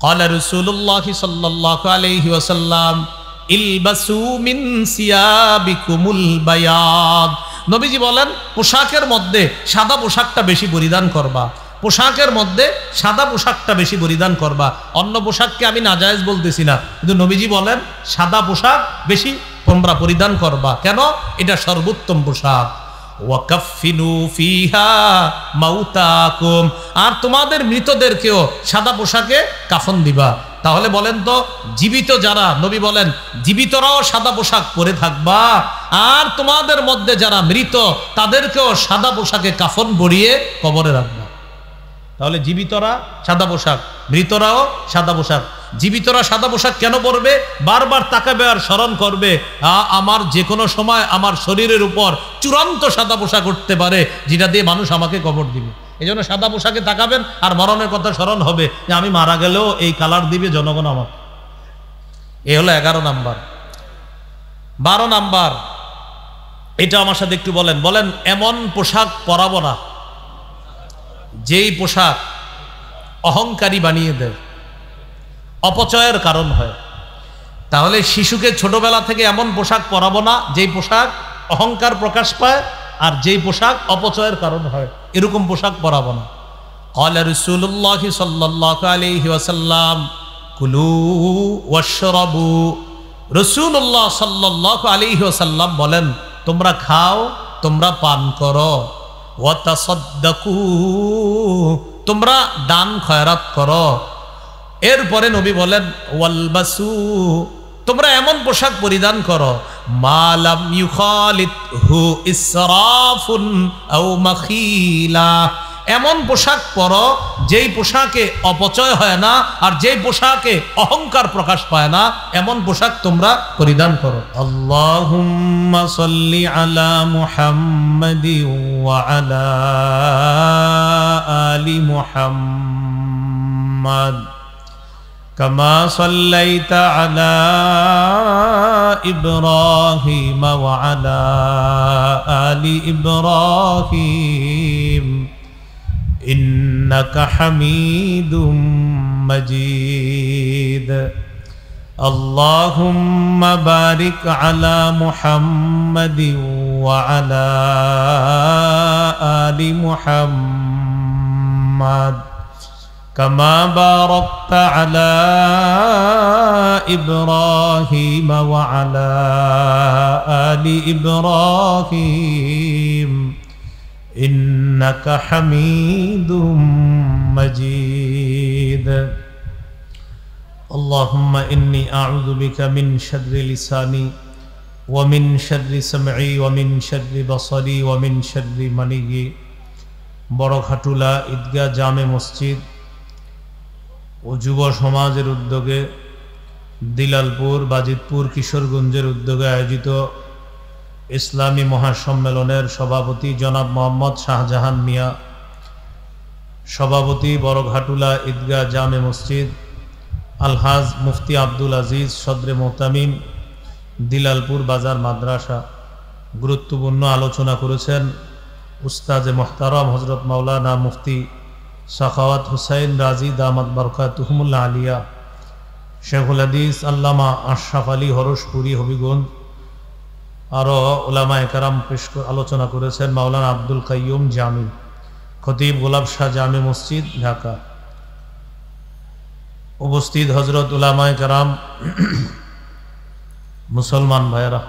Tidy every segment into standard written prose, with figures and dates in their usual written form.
ক্বালা রাসূলুল্লাহ সাল্লাল্লাহু আলাইহি ওয়াসাল্লাম ইলবাসু মিন সিয়াবিকুমুল বায়াদ। নবীজি বলেন পোশাকের মধ্যে সাদা পোশাকটা বেশি পরিধান করবা, পোশাকের মধ্যে সাদা পোশাকটা বেশি পরিধান করবা। অন্য পোশাককে আমি নাজায়েজ বলতেছি না, কিন্তু নবীজি বলেন সাদা পোশাক বেশি তোমরা পরিধান করবা। কেন? এটা সর্বোত্তম পোশাক। ওয়াকাফিনু ফিহা মাউতাকুম, আর তোমাদের মৃতদেরকেও সাদা পোশাকে কাফন দিবা। তাহলে বলেন তো, জীবিত যারা, নবী বলেন জীবিতরাও সাদা পোশাক পরে থাকবা, আর তোমাদের মধ্যে যারা মৃত তাদেরকেও সাদা পোশাকে কাফন পরিয়ে কবরে রাখবা। তাহলে জীবিতরা সাদা পোশাক, মৃতরাও সাদা পোশাক। জীবিতরা সাদা পোশাক কেন পরবে? বারবার তাকাবে আর স্মরণ করবে আমার যে কোনো সময় আমার শরীরের উপর চূড়ান্ত সাদা পোশাক উঠতে পারে, যেটা দিয়ে মানুষ আমাকে কবর দিবে। এই জন্য সাদা পোশাকে তাকাবেন আর মরণের কথা স্মরণ হবে যে আমি মারা গেলেও এই কালার দিবে জনগণ আমাকে। এ হলো 11 নাম্বার। 12 নাম্বার, এটা আমার সাথে একটু বলেন। বলেন এমন পোশাক পরাবো না যেই পোশাক অহংকারী বানিয়ে দেয়, অপচয়ের কারণ হয়। তাহলে শিশুকে ছোটবেলা থেকে এমন পোশাক পরাবো না যেই পোশাক অহংকার প্রকাশ পায় আর যেই পোশাক অপচয়ের কারণ হয়, এরকম পোশাক পরাবো না। ক্বালা রাসূলুল্লাহ সাল্লাল্লাহু আলাইহি ওয়াসাল্লাম কুলু ওয়াশরাবু। রাসূলুল্লাহ সাল্লাল্লাহু আলাইহি ওয়াসাল্লাম বলেন তোমরা খাও, তোমরা পান করো। ওয়াতাসাদ্দাকু, তোমরা দান খয়রাত করো। এরপরে নবী বলেন ওয়ালবাসু, তোমরা এমন পোশাক পরিধান করো মা লাম ইউখালিতহু ইসরাফুন আও মাখিলা, এমন পোশাক পরো যেই পোশাকে অপচয় হয় না আর যেই পোশাকে অহংকার প্রকাশ পায় না, এমন পোশাক তোমরা পরিধান করো। আল্লাহুম্মা সাল্লি আলা মুহাম্মাদি ওয়া আলা আলি মুহাম্মাদ কামা সাল্লাইতা আলা ইব্রাহিম ওয়া আলা আলি ইব্রাহিম ইন্নাকা হামিদুম মাজিদ। আল্লাহুম্মা বারিক আলা মুহাম্মাদি ওয়া আলা আলি মুহাম্মাদ কামা বারাকতা আলা ইব্রাহিম ওয়া আলা আলি ইব্রাহিম ইন্নাকা হামিদুম মাজিদ। আল্লাহুম্মা ইন্নী আউযু বিকা মিন শাররি লিসানি ওয়া মিন শাররি সামঈ ওয়া মিন শাররি বাসারি ওয়া মিন শাররি মানিয়্যি। বড়ঘাটুলা ঈদগাহ জামে মসজিদ ও যুব সমাজের উদ্যোগে দিলালপুর বাজিতপুর কিশোরগঞ্জের উদ্যোগে আয়োজিত ইসলামী মহাসম্মেলনের সভাপতি জনাব মোহাম্মদ শাহজাহান মিয়া, সভাপতি বড়ঘাটুলা ঈদগাহ জামে মসজিদ আলহাজ মুফতি আব্দুল আজিজ সদরে মোহতামিম দিলালপুর বাজার মাদ্রাসা, গুরুত্বপূর্ণ আলোচনা করেছেন উস্তাজে মোহতারম হজরত মাওলানা মুফতি সাখাওয়াত হুসাইন রাজি দামাত বরকাতুহুমুল আলিয়া, শেখুল হাদিস আল্লামা আশরাফ আলী হরশপুরি হবিগঞ্জ। আরও উলামায়ে কেরাম আলোচনা করেছেন মাওলানা আব্দুল কাইয়ুম জামি, খতিব গোলাপ শাহ জামে মসজিদ ঢাকা। উপস্থিত হজরত উলামায়ে কেরাম, মুসলমান ভাইয়েরা,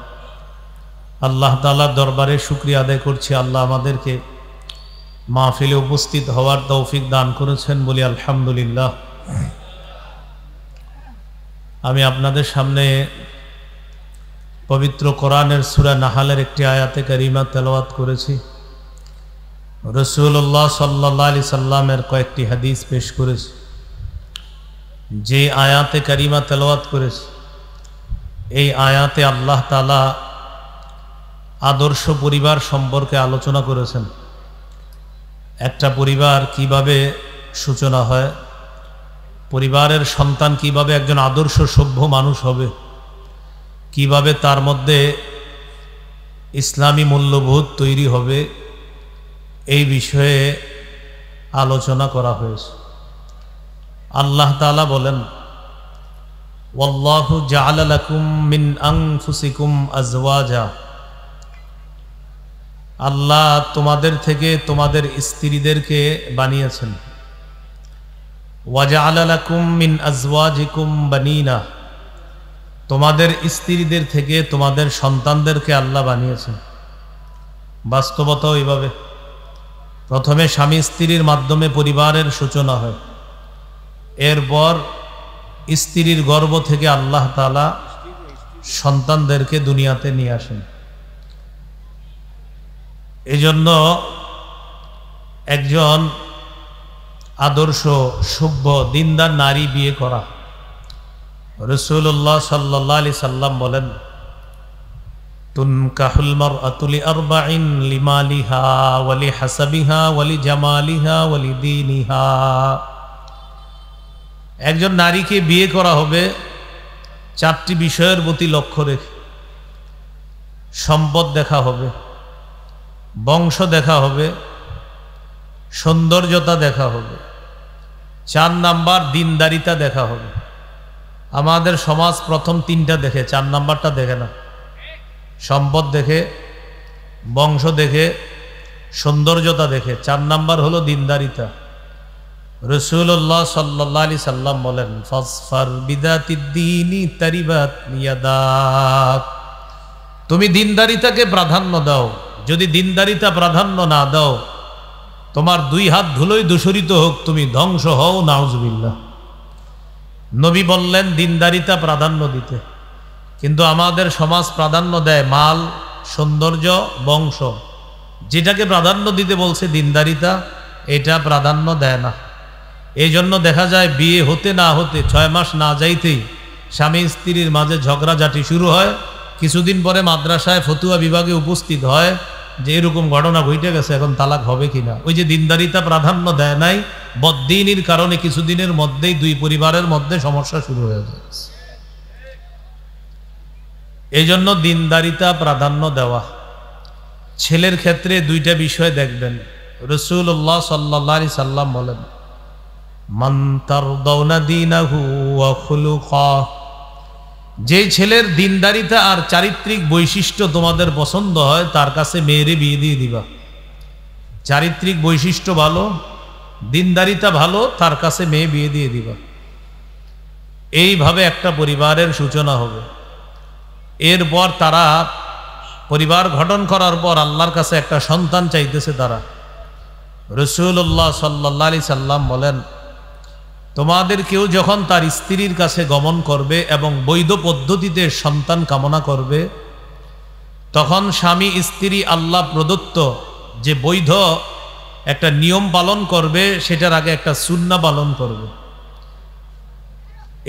আল্লাহ তাআলার দরবারে শুকরিয়া আদায় করছি আল্লাহ আমাদেরকে মাহফিলে উপস্থিত হওয়ার তৌফিক দান করেছেন বলি আলহামদুলিল্লাহ। আমি আপনাদের সামনে পবিত্র কোরআনের সূরা নাহালের একটি আয়াতে কারিমা তেলাওয়াত করেছি। রাসূলুল্লাহ সাল্লাল্লাহু আলাইহি সাল্লামের কয়েকটি হাদিস পেশ করেছি। যে আয়াতে কারিমা তেলাওয়াত করেছি এই আয়াতে আল্লাহ তাআলা আদর্শ পরিবার সম্পর্কে আলোচনা করেছেন। একটা পরিবার কিভাবে সূচনা হয়, পরিবারের সন্তান কিভাবে একজন আদর্শ সভ্য মানুষ হবে, কিভাবে তার মধ্যে ইসলামী মূল্যবোধ তৈরি হবে, এই বিষয়ে আলোচনা করা হয়েছে। আল্লাহ তাআলা বলেন, ওয়াল্লাহু জাআলা লাকুম মিন আনফুসিকুম আজওয়াজা, আল্লাহ তোমাদের থেকে তোমাদের স্ত্রীদেরকে বানিয়েছেন। ওয়া জাআলা লাকুম মিন আজওয়াজিকুম বানিনা, তোমাদের স্ত্রীদের থেকে তোমাদের সন্তানদেরকে আল্লাহ বানিয়েছেন। বাস্তবতাও এইভাবে, প্রথমে স্বামী স্ত্রীর মাধ্যমে পরিবারের সূচনা হয়, এরপর স্ত্রীর গর্ভ থেকে আল্লাহ তাআলা সন্তানদেরকে দুনিয়াতে নিয়ে আসেন। এজন্য একজন আদর্শ সভ্য দিনদার নারী বিয়ে করা। রাসূলুল্লাহ সাল্লাল্লাহু আলাইহি সাল্লাম বলেন, তুনকাহুল মারআতু লিআরবাইন লিমালিহা ওয়া লিহাসাবিহা ওয়া লিজামালিহা ওয়া লিদীনিহা। একজন নারীকে বিয়ে করা হবে চারটি বিষয়ের প্রতি লক্ষ্য রেখে। সম্পদ দেখা হবে, বংশ দেখা হবে, সৌন্দর্যতা দেখা হবে, 4 নাম্বার দিনদারিতা দেখা হবে। আমাদের সমাজ প্রথম 3টা দেখে, 4 নাম্বারটা দেখে না। সম্পদ দেখে, বংশ দেখে, সৌন্দর্যতা দেখে, 4 নাম্বার হলো দিনদারিতা। রাসূলুল্লাহ সাল্লাল্লাহু আলাইহি সাল্লাম বলেন, ফাসফার বিদাতিদ্দীনি তারিবাত ইয়াদাক, তুমি দিনদারিতাকে প্রাধান্য দাও। যদি দিনদারিতা প্রাধান্য না দাও, তোমার 2 হাত ধুলোই দূষরিত হোক, তুমি ধ্বংস হও, নাউজুবিল্লাহ। নবী বললেন দিনদারিতা প্রাধান্য দিতে, কিন্তু আমাদের সমাজ প্রাধান্য দেয় মাল, সৌন্দর্য, বংশ। যেটাকে প্রাধান্য দিতে বলছে দিনদারিতা, এটা প্রাধান্য দেয় না। এই জন্য দেখা যায় বিয়ে হতে না হতে 6 মাস না যাইতেই স্বামী স্ত্রীর মাঝে ঝগড়াঝাটি শুরু হয়। কিছুদিন পরে মাদ্রাসায় ফতুয়া বিভাগে উপস্থিত হয় যে এরকম ঘটনা ঘটে গেছে, এখন তালাক হবে কিনা। ওই যে দিনদারিতা প্রাধান্য দেয় নাই, বদ্দিনীর কারণে কিছুদিনের মধ্যেই 2 পরিবারের মধ্যে সমস্যা শুরু হয়ে যায়। এই জন্য দিনদারিতা প্রাধান্য দেওয়া। ছেলের ক্ষেত্রে 2টা বিষয় দেখবেন। রাসূলুল্লাহ সাল্লাল্লাহু আলাইহি সাল্লাম বলেন, মান তারদাউনা দীনাহু ওয়া খুলুকাহ, যে ছেলের দিনদারিতা আর চারিত্রিক বৈশিষ্ট্য তোমাদের পছন্দ হয়, তার কাছে মেয়েরে বিয়ে দিয়ে দিবা। চারিত্রিক বৈশিষ্ট্য ভালো, দিনদারিতা ভালো, তার কাছে মেয়ে বিয়ে দিয়ে দিবা। এইভাবে একটা পরিবারের সূচনা হবে। এরপর তারা পরিবার গঠন করার পর আল্লাহর কাছে একটা সন্তান চাইতেছে তারা। রাসূলুল্লাহ সাল্লাল্লাহু আলাইহি সাল্লাম বলেন, তোমাদের কেউ যখন তার স্ত্রীর কাছে গমন করবে এবং বৈধ পদ্ধতিতে সন্তান কামনা করবে, তখন স্বামী স্ত্রী আল্লাহ প্রদত্ত যে বৈধ একটা নিয়ম পালন করবে, সেটার আগে একটা সুন্নাহ পালন করবে।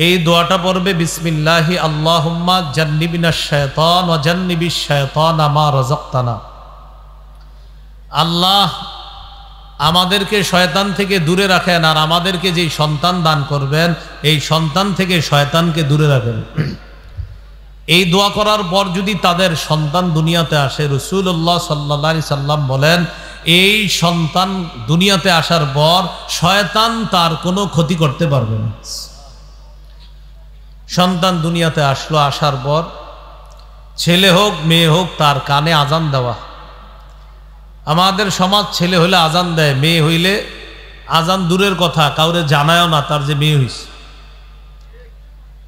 এই দোয়াটা পড়বে, বিসমিল্লাহি আল্লাহুম্মা জান্নিবিনাশ শায়তান ওয়া জান্নিবিশ শায়তানা মা রাযাকতানা। আল্লাহ আমাদেরকে শয়তান থেকে দূরে রাখেন, আর আমাদেরকে যেই সন্তান দান করবেন, এই সন্তান থেকে শয়তানকে দূরে রাখেন। এই দোয়া করার পর যদি তাদের সন্তান দুনিয়াতে আসে, রাসূলুল্লাহ সাল্লাল্লাহু আলাইহি সাল্লাম বলেন, এই সন্তান দুনিয়াতে আসার পর শয়তান তার কোনো ক্ষতি করতে পারবে না। সন্তান দুনিয়াতে আসলো, আসার পর ছেলে হোক মেয়ে হোক, তার কানে আজান দেওয়া। আমাদের সমাজ ছেলে হইলে আজান দেয়, মেয়ে হইলে আজান দূরের কথা, কাউরে জানায়ও না তার যে মেয়ে হইছে।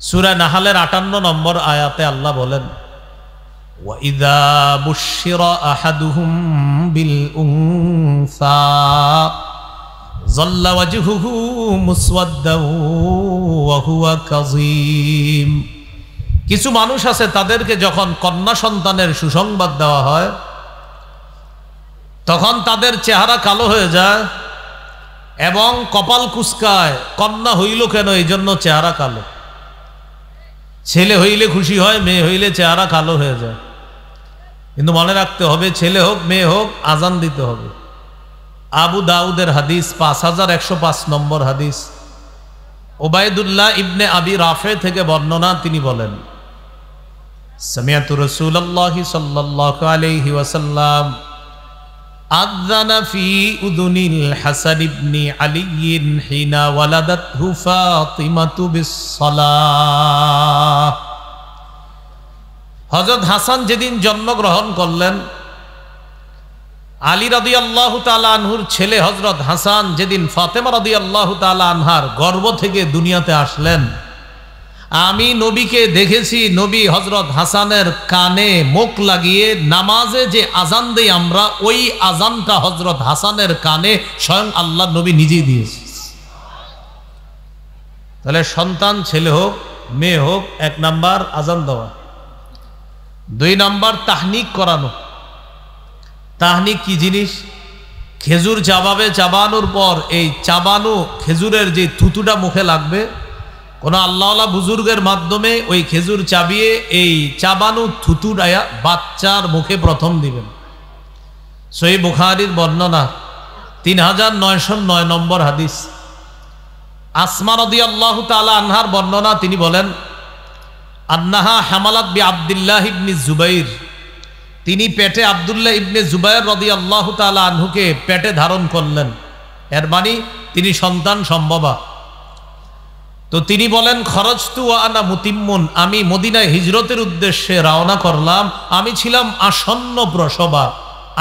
সূরা নাহলের 58 নম্বর আয়াতে আল্লাহ বলেন, ওয়া ইযা বুশিরা আহাদুহুম বিল উনসা যাল্লা ওয়াজহুহু মুসওয়াদ্দাও ওয়া হুয়া কাযীম। কিছু মানুষ আছে, তাদেরকে যখন কন্যা সন্তানের সুসংবাদ দেওয়া হয়, তখন তাদের চেহারা কালো হয়ে যায় এবং কপাল কুঁচকায়। কন্যা হইল কেন, এই জন্য চেহারা কালো। ছেলে হইলে খুশি হয়, মেয়ে হইলে চেহারা কালো হয়ে যায়। কিন্তু মনে রাখতে হবে, ছেলে হোক মেয়ে হোক, আজান দিতে হবে। আবু দাউদের হাদিস, 5105 নম্বর হাদিস, ওবায়দুল্লাহ ইবনে আবি রাফে থেকে বর্ণনা। তিনি বলেন, সামিআতু রাসূলুল্লাহি সাল্লাল্লাহু আলাইহি ওয়াসাল্লাম আযানা ফি উযুনিল হাসান ইবনে আলী হিনা ওয়ালাদাতহু ফাতিমাতু বিস-সালাহ। হযরত হাসান যেদিন জন্মগ্রহণ করলেন, আলী রাদিয়াল্লাহু তাআলা আনহুর ছেলে হযরত হাসান যেদিন ফাতেমা রাদিয়াল্লাহু তাআলা আনহার গর্ভ থেকে দুনিয়াতে আসলেন, আমি নবীকে দেখেছি, নবী হযরত হাসানের কানে মুখ লাগিয়ে নামাজে যে আজান দেই আমরা, ওই আজানটা হযরত হাসানের কানে স্বয়ং আল্লাহ নবী নিজেই দিয়েছে। তাহলে সন্তান ছেলে হোক মেয়ে হোক, 1 নাম্বার আজান দেওয়া, 2 নাম্বার তাহনিক করানো। তাহনিক কি জিনিস? খেজুর চাবাবে, চাবানোর পর এই চাবানো খেজুরের যে থুতুটা মুখে লাগবে, কোন আল্লাহওয়ালা বুজুর্গের মাধ্যমে ওই খেজুর চাবিয়ে এই চাবানো থুতুটা বাচ্চার মুখে প্রথম দিবেন। সহিহ বুখারীর বর্ণনা, 3909 নম্বর হাদিস। আসমা রাদিয়াল্লাহু তাআলা আনহার বর্ণনা, তিনি বলেন, আন্নাহা হামালাত বি আব্দুল্লাহ ইবনে জুবাইর, তিনি পেটে আব্দুল্লাহ ইবনে জুবাইর রাদিয়াল্লাহু তাআলা আনহুকে পেটে ধারণ করলেন। এর মানে তিনি সন্তান সম্ভবা। তো তিনি বলেন, খরজতু ওয়া আনা মুতিম্মুন, আমি মদিনায় হিজরতের উদ্দেশ্যে রওনা করলাম, আমি ছিলাম আসন্ন প্রসবা।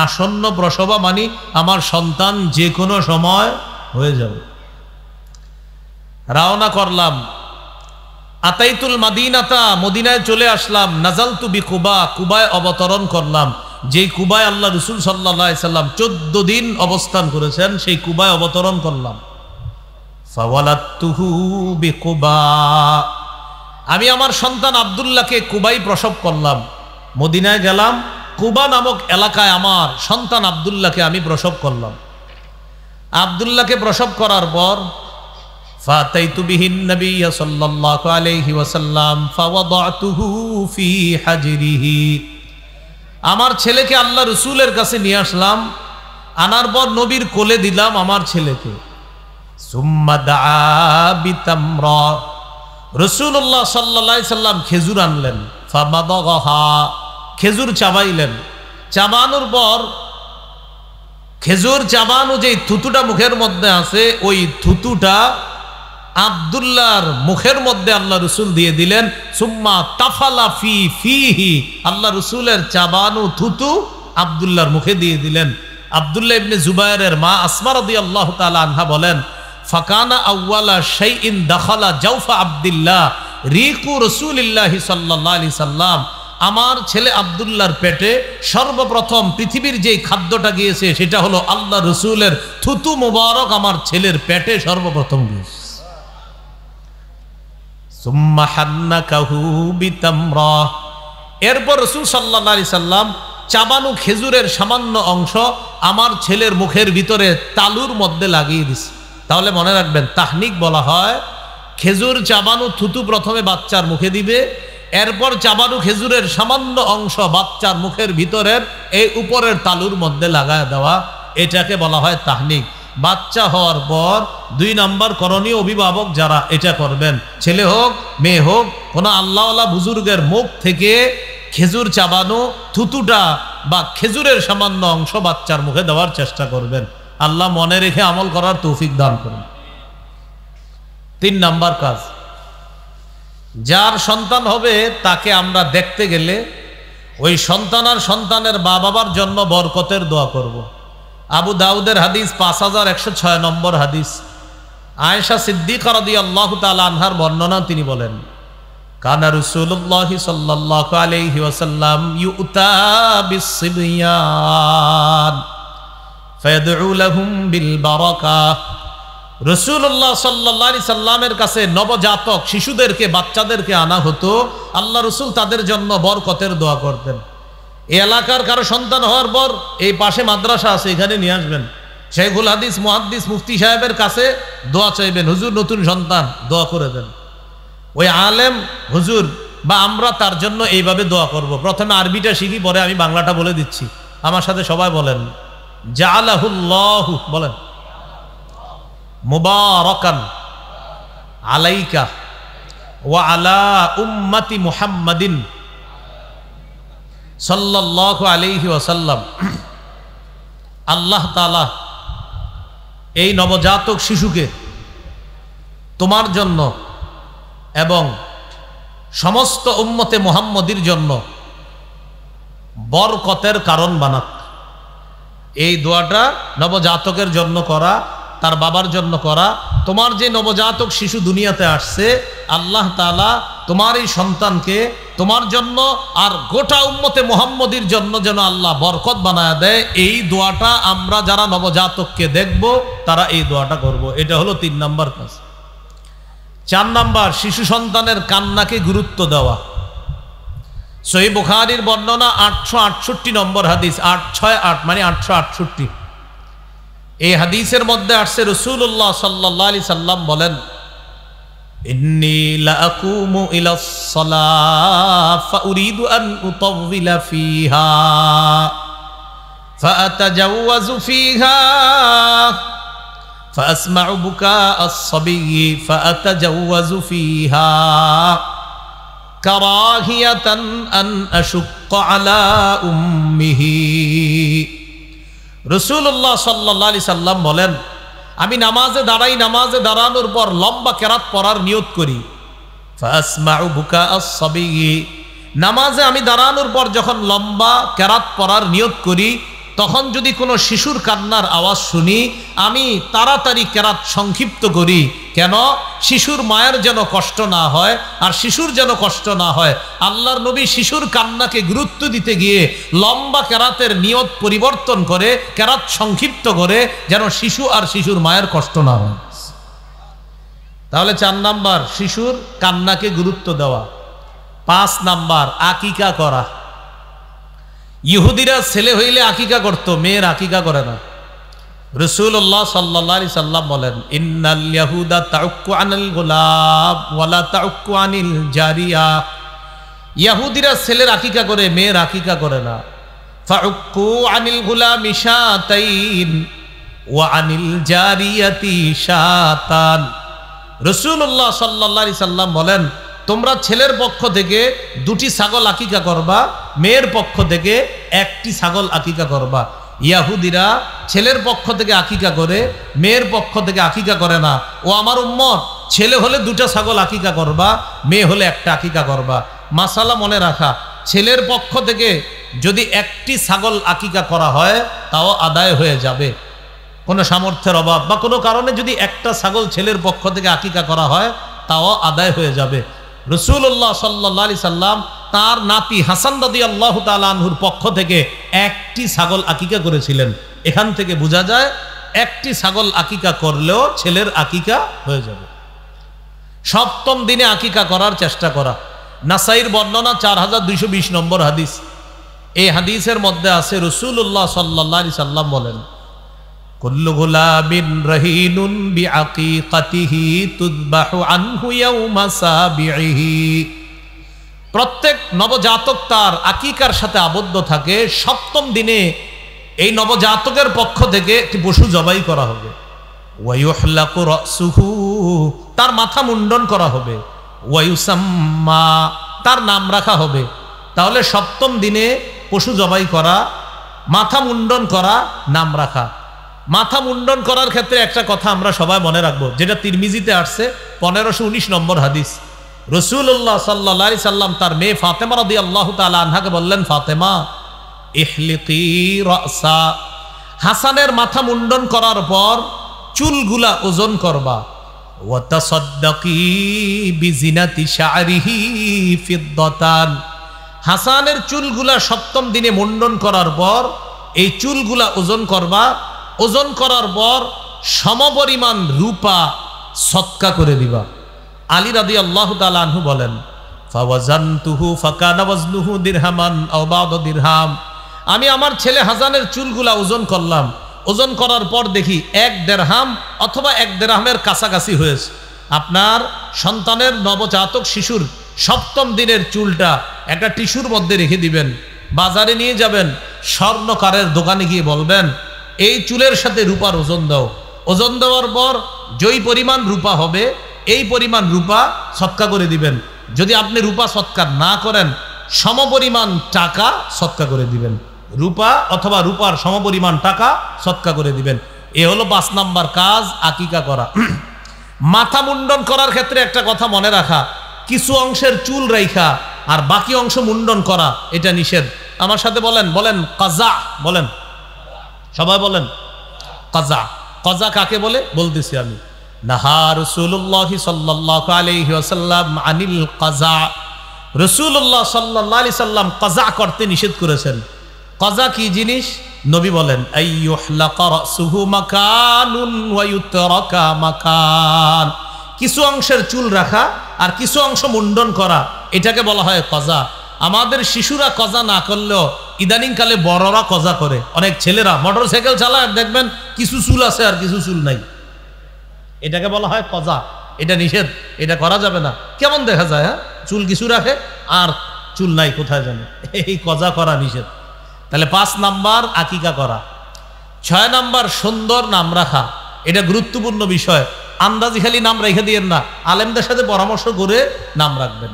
আসন্ন প্রসবা মানে আমার সন্তান যে কোনো সময় হয়ে যাবে। রওনা করলাম, আতাইতুল মাদিনাতা, মদিনায় চলে আসলাম, নাজালতু বি কুবা, কুবায় অবতরণ করলাম। যেই কুবায় আল্লাহ রাসূল সাল্লাল্লাহু আলাইহি সাল্লাম 14 দিন অবস্থান করেছেন, সেই কুবায় অবতরণ করলাম। ফাওয়ালাতুহু বিকুবা, আমি আমার সন্তান আব্দুল্লাহকে কুবাই প্রসব করলাম। মদিনায় গেলাম, কুবা নামক এলাকায় আমার সন্তান আব্দুল্লাহকে আমি প্রসব করলাম। আব্দুল্লাহকে প্রসব করার পর ফাতাইতু বিহিন নবী সাল্লাল্লাহু আলাইহি ওয়াসাল্লাম ফাওয়াদাতুহু ফি হাজরিহি, আমার ছেলেকে আল্লাহ রাসূলের কাছে নিয়ে আসলাম, আনার পর নবীর কোলে দিলাম আমার ছেলেকে। সুম্মা দাআ বিতামরা, রাসূলুল্লাহ সাল্লাল্লাহু আলাইহি সাল্লাম খেজুর আনলেন, ফামাদাগাহা, খেজুর চাবাইলেন। চাবানোর পর খেজুর চাবানো যে থুতুটা মুখের মধ্যে আছে, ওই থুতুটা আব্দুল্লাহর মুখের মধ্যে আল্লাহ রাসূল দিয়ে দিলেন। সুম্মা তাফালা ফি ফিহি, আল্লাহ রাসূলের চাবানো থুতু আব্দুল্লাহর মুখে দিয়ে দিলেন। আব্দুল্লাহ ইবনে জুবায়েরের মা আসমা রাদিয়াল্লাহু তাআলা আনহা বলেন, ফাকানা আউয়ালা শাইইন দাখালা জাওফা আব্দুল্লাহ রিকু রাসূলিল্লাহি সাল্লাল্লাহু আলাইহি সাল্লাম, আমার ছেলে আব্দুল্লাহর পেটে সর্বপ্রথম পৃথিবীর যেই খাদ্যটা গিয়েছে সেটা হলো আল্লাহ রাসূলের থুতু মুবারক আমার ছেলের পেটে সর্বপ্রথম গিয়েছে। সুম্মা হান্নাকাহু বিতামরা, এরপর রাসূল সাল্লাল্লাহু আলাইহি সাল্লাম চাবানো খেজুরের সামান্য অংশ আমার ছেলের মুখের ভিতরে তালুর মধ্যে লাগিয়ে দিছে। তাহলে মনে রাখবেন, তাহনিক বলা হয় খেজুর চাবানো থুতু প্রথমে বাচ্চার মুখে দিবে, এরপর চাবানো খেজুরের সামান্য অংশ বাচ্চার মুখের ভিতরের এই উপরের তালুর মধ্যে লাগায় দেওয়া, এটাকে বলা হয় তাহনিক। বাচ্চা হওয়ার পর 2 নাম্বার করণীয়, অভিভাবক যারা এটা করবেন, ছেলে হোক মেয়ে হোক, কোনো আল্লাহওয়ালা বুজুর্গের মুখ থেকে খেজুর চাবানো থুতুটা বা খেজুরের সামান্য অংশ বাচ্চার মুখে দেওয়ার চেষ্টা করবেন। আল্লাহ মনে রেখে আমল করার তৌফিক দান করুন। 3 নাম্বার কাজ, যার সন্তান হবে তাকে আমরা দেখতে গেলে ওই সন্তান আর সন্তানের বাবার জন্য বরকতের দোয়া করব। আবু দাউদের হাদিস 5106 নম্বর হাদিস। আয়েশা সিদ্দিকা রাদিয়াল্লাহু তাআলা আনহার বর্ণনা, তিনি বলেন, কানা রাসূলুল্লাহ সাল্লাল্লাহু আলাইহি ওয়াসাল্লাম ইউতা বিস-সিবয়ান ফায়াদউ লাহুম বিল বারাকাহ, রাসূলুল্লাহ সাল্লাল্লাহু আলাইহি সাল্লামের কাছে নবজাতক শিশুদেরকে, বাচ্চাদেরকে আনা হতো, আল্লাহ রাসূল তাদের জন্য বরকতের দোয়া করতেন। এই এলাকার কারো সন্তান হওয়ার পর এই পাশে মাদ্রাসা আছে, এখানে নিয়ে আসবেন, শাইখুল হাদিস মুহাদ্দিস মুফতি সাহেবের কাছে দোয়া চাইবেন, হুজুর নতুন সন্তান, দোয়া করে দেন। ওই আলেম হুজুর বা আমরা তার জন্য এইভাবে দোয়া করব। প্রথমে আরবিটা শিখি, পরে আমি বাংলাটা বলে দিচ্ছি, আমার সাথে সবাই বলেন, জাআলাহুল্লাহু, বলেন, মুবারাকান আলাইকা ওয়া আলা উম্মতি মুহাম্মাদিন সাল্লাল্লাহু আলাইহি ওয়াসাল্লাম। আল্লাহ তাআলা এই নবজাতক শিশুকে তোমার জন্য এবং সমস্ত উম্মতে মুহাম্মদীর জন্য বরকতের কারণ বানাক। এই দোয়াটা নবজাতকের জন্য করা, তার বাবার জন্য করা। তোমার যে নবজাতক শিশু দুনিয়াতে আসছে, আল্লাহ তাআলা তোমার এই সন্তানকে তোমার জন্য আর গোটা উম্মতে মুহাম্মদীর জন্য যেন আল্লাহ বরকত বানায় দেয়। এই দোয়াটা আমরা যারা নবজাতককে দেখব তারা এই দোয়াটা করব। এটা হলো 3 নাম্বার কাজ। 4 নাম্বার, শিশু সন্তানের কান্নাকে গুরুত্ব দেওয়া। সহিহ বুখারীর বর্ণনা 868 নম্বর হাদিস, 868 মানে 868। এই হাদিসের মধ্যে আসছে রাসূলুল্লাহ সাল্লাল্লাহু আলাইহি সাল্লাম বলেন, ইন্নী লাআকুমু ইলাস সালাহ ফাউরিদু আন উতাওবিলা ফিহা ফাআতাজাওয়াজু ফিহা ফাআসমাউ বুকা আস-সাবিয়্যি ফাআতাজাওয়াজু ফিহা কারাহিয়াতান আন আশুক্কা আলা উম্মিহি। রাসূলুল্লাহ সাল্লাল্লাহু আলাইহি সাল্লাম বলেন, আমি নামাজে দাঁড়াই, নামাজে দাঁড়ানোর পর লম্বা কেরাত পড়ার নিয়ত করি। ফাসমাউ বুকা আস-সাবিয়্যি, নামাজে আমি দাঁড়ানোর পর যখন লম্বা কেরাত পড়ার নিয়ত করি, তখন যদি কোনো শিশুর কান্নার আওয়াজ শুনি, আমি তাড়াতাড়ি কেরাত সংক্ষিপ্ত করি। কেন? শিশুর মায়ের যেন কষ্ট না হয়, আর শিশুর যেন কষ্ট না হয়। আল্লাহর নবী শিশুর কান্নাকে গুরুত্ব দিতে গিয়ে লম্বা কেরাতের নিয়ত পরিবর্তন করে কেরাত সংক্ষিপ্ত করে, যেন শিশু আর শিশুর মায়ের কষ্ট না হয়। তাহলে 4 নাম্বার, শিশুর কান্নাকে গুরুত্ব দেওয়া। 5 নাম্বার, আকিকা করা। ইহুদিরা ছেলে হইলে আকিকা করত, মেয়ের আকিকা করে না। রাসূলুল্লাহ সাল্লাল্লাহু আলাইহি সাল্লাম বলেন, ইন্নাল ইয়াহুদা তাউক্কু আনিল গুলাব ওয়ালা তাউক্কু আনিল জারিয়া। ইহুদিরা ছেলের আকিকা করে, মেয়ের আকিকা করে না। ফাউক্কু আনিল গুলামি শাতাইন ওয়া আনিল জারিয়াতি শাতান। রাসূলুল্লাহ সাল্লাল্লাহু আলাইহি সাল্লাম বলেন, তোমরা ছেলের পক্ষ থেকে 2টি ছাগল আকিকা করবা, মেয়ের পক্ষ থেকে 1টি ছাগল আকিকা করবা। ইহুদিরা ছেলের পক্ষ থেকে আকিকা করে, মেয়ের পক্ষ থেকে আকিকা করে না। ও আমার উম্মত, ছেলে হলে 2টা ছাগল আকিকা করবা, মেয়ে হলে 1টা আকিকা করবা। মাসালা মনে রাখা, ছেলের পক্ষ থেকে যদি 1টি ছাগল আকিকা করা হয় তাও আদায় হয়ে যাবে। কোনো সামর্থ্যের অভাব বা কোনো কারণে যদি 1টা ছাগল ছেলের পক্ষ থেকে আকিকা করা হয় তাও আদায় হয়ে যাবে। রাসূলুল্লাহ সাল্লাল্লাহু আলাইহি সাল্লাম তার নাতি হাসান রাদিয়াল্লাহু তাআলা আনহুর পক্ষ থেকে 1টি ছাগল আকিকা করেছিলেন। এখান থেকে বোঝা যায় 1টি ছাগল আকিকা করলেও ছেলের আকিকা হয়ে যাবে। 7ম দিনে আকিকা করার চেষ্টা করা। নাসাইর বর্ণনা 4220 নম্বর হাদিস। এই হাদিসের মধ্যে আছে রাসূলুল্লাহ সাল্লাল্লাহু আলাইহি সাল্লাম বলেন, কুল্লু গুলাবিন রহিনুন বিআকিকাতিহি তুযবাহু আনহু ইয়াওমা সাবিহি। প্রত্যেক নবজাতক তার আকিকার সাথে আবদ্ধ থাকে। 7ম দিনে এই নবজাতকের পক্ষ থেকে একটি পশু জবাই করা হবে। ওয়া ইউহলাকু রাসুহু, তার মাথা মুন্ডন করা হবে। ওয়া ইউসাম্মা, তার নাম রাখা হবে। তাহলে 7ম দিনে পশু জবাই করা, মাথা মুন্ডন করা, নাম রাখা। মাথা মুন্ডন করার ক্ষেত্রে একটা কথা আমরা সবাই মনে রাখবো, যেটা তিরমিজিতে আসছে 1519 নম্বর হাদিস। রাসূলুল্লাহ সাল্লাল্লাহু আলাইহি সাল্লাম তার মেয়ে ফাতেমা রাদিয়াল্লাহু তাআলা আনহাকে বললেন, ফাতেমা ইহলিকি রাসা, হাসানের মাথা মুন্ডন করার পর চুলগুলা ওজন করবা। ওয়া তাসাদ্দাকি বিজিনাতি শা'রিহি ফিদ্দাতান, হাসানের চুলগুলা 7ম দিনে মুন্ডন করার পর এই চুলগুলা ওজন করবা। ওজন করার পর সমপরিমাণ রূপা সদকা করে দিবা। আলী রাদিয়াল্লাহু তাআলা আনহু বলেন, ফাওয়াজানতুহু ফাকানা ওয়াজনুহু দিরহামান আও বা'দ দিরহাম, আমি আমার ছেলে হাসানের চুলগুলা ওজন করলাম। ওজন করার পর দেখি 1 দিরহাম অথবা 1 দিরহামের কাছাকাছি হয়েছে। আপনার সন্তানের নবজাতক শিশুর 7ম দিনের চুলটা একটা টিস্যুর মধ্যে রেখে দিবেন, বাজারে নিয়ে যাবেন, স্বর্ণকারের দোকানে গিয়ে বলবেন, এই চুলের সাথে রূপার ওজন দাও। ওজন দেওয়ার পর যেই পরিমাণ রূপা হবে এই পরিমাণ রূপা সদকা করে দিবেন। যদি আপনি রূপা সদকা না করেন, সমপরিমাণ টাকা সদকা করে দিবেন। রূপা অথবা রূপার সমপরিমাণ টাকা সৎকা করে দিবেন। এ হলো 5 নাম্বার কাজ, আকিকা করা। মাথা মুন্ডন করার ক্ষেত্রে একটা কথা মনে রাখা, কিছু অংশের চুল রাইখা আর বাকি অংশ মুন্ডন করা এটা নিষেধ। আমার সাথে বলেন, বলেন কাজা, বলেন সবাই বলেন কাজা। কাজা কাকে বলে বলতেছি আমি। নাহা রাসূলুল্লাহ সাল্লাল্লাহু আলাইহি ওয়াসাল্লাম আনিল কাজা, রাসূলুল্লাহ সাল্লাল্লাহু আলাইহি সাল্লাম কাজা করতে নিষেধ করেছেন। কাজা কি জিনিস? নবী বলেন আইয়ুহলাকা রাসুহু মাকানুন ওয়া ইউতরাকা মাকান, কিছু অংশের চুল রাখা আর কিছু অংশ মুন্ডন করা, এটাকে বলা হয় কাজা। আমাদের শিশুরা কাজা না করলেও ইদানিং কালে বড়রা কাজা করে। অনেক ছেলেরা মোটরসাইকেল চালায়, দেখবেন কিছু চুল আছে আর কিছু চুল নাই, এটাকে বলা হয় কাজা। এটা নিষেধ, এটা করা যাবে না। কেমন দেখা যায়, হ্যাঁ, চুল কিছু রাখে আর চুল নাই কোথায় জানে, এই কাজা করা নিষেধ। তাহলে 5 নাম্বার আকিকা করা। 6 নাম্বার সুন্দর নাম রাখা, এটা গুরুত্বপূর্ণ বিষয়। আন্দাজি খালি নাম রেখে দিয়েন না, আলেমদের সাথে পরামর্শ করে নাম রাখবেন।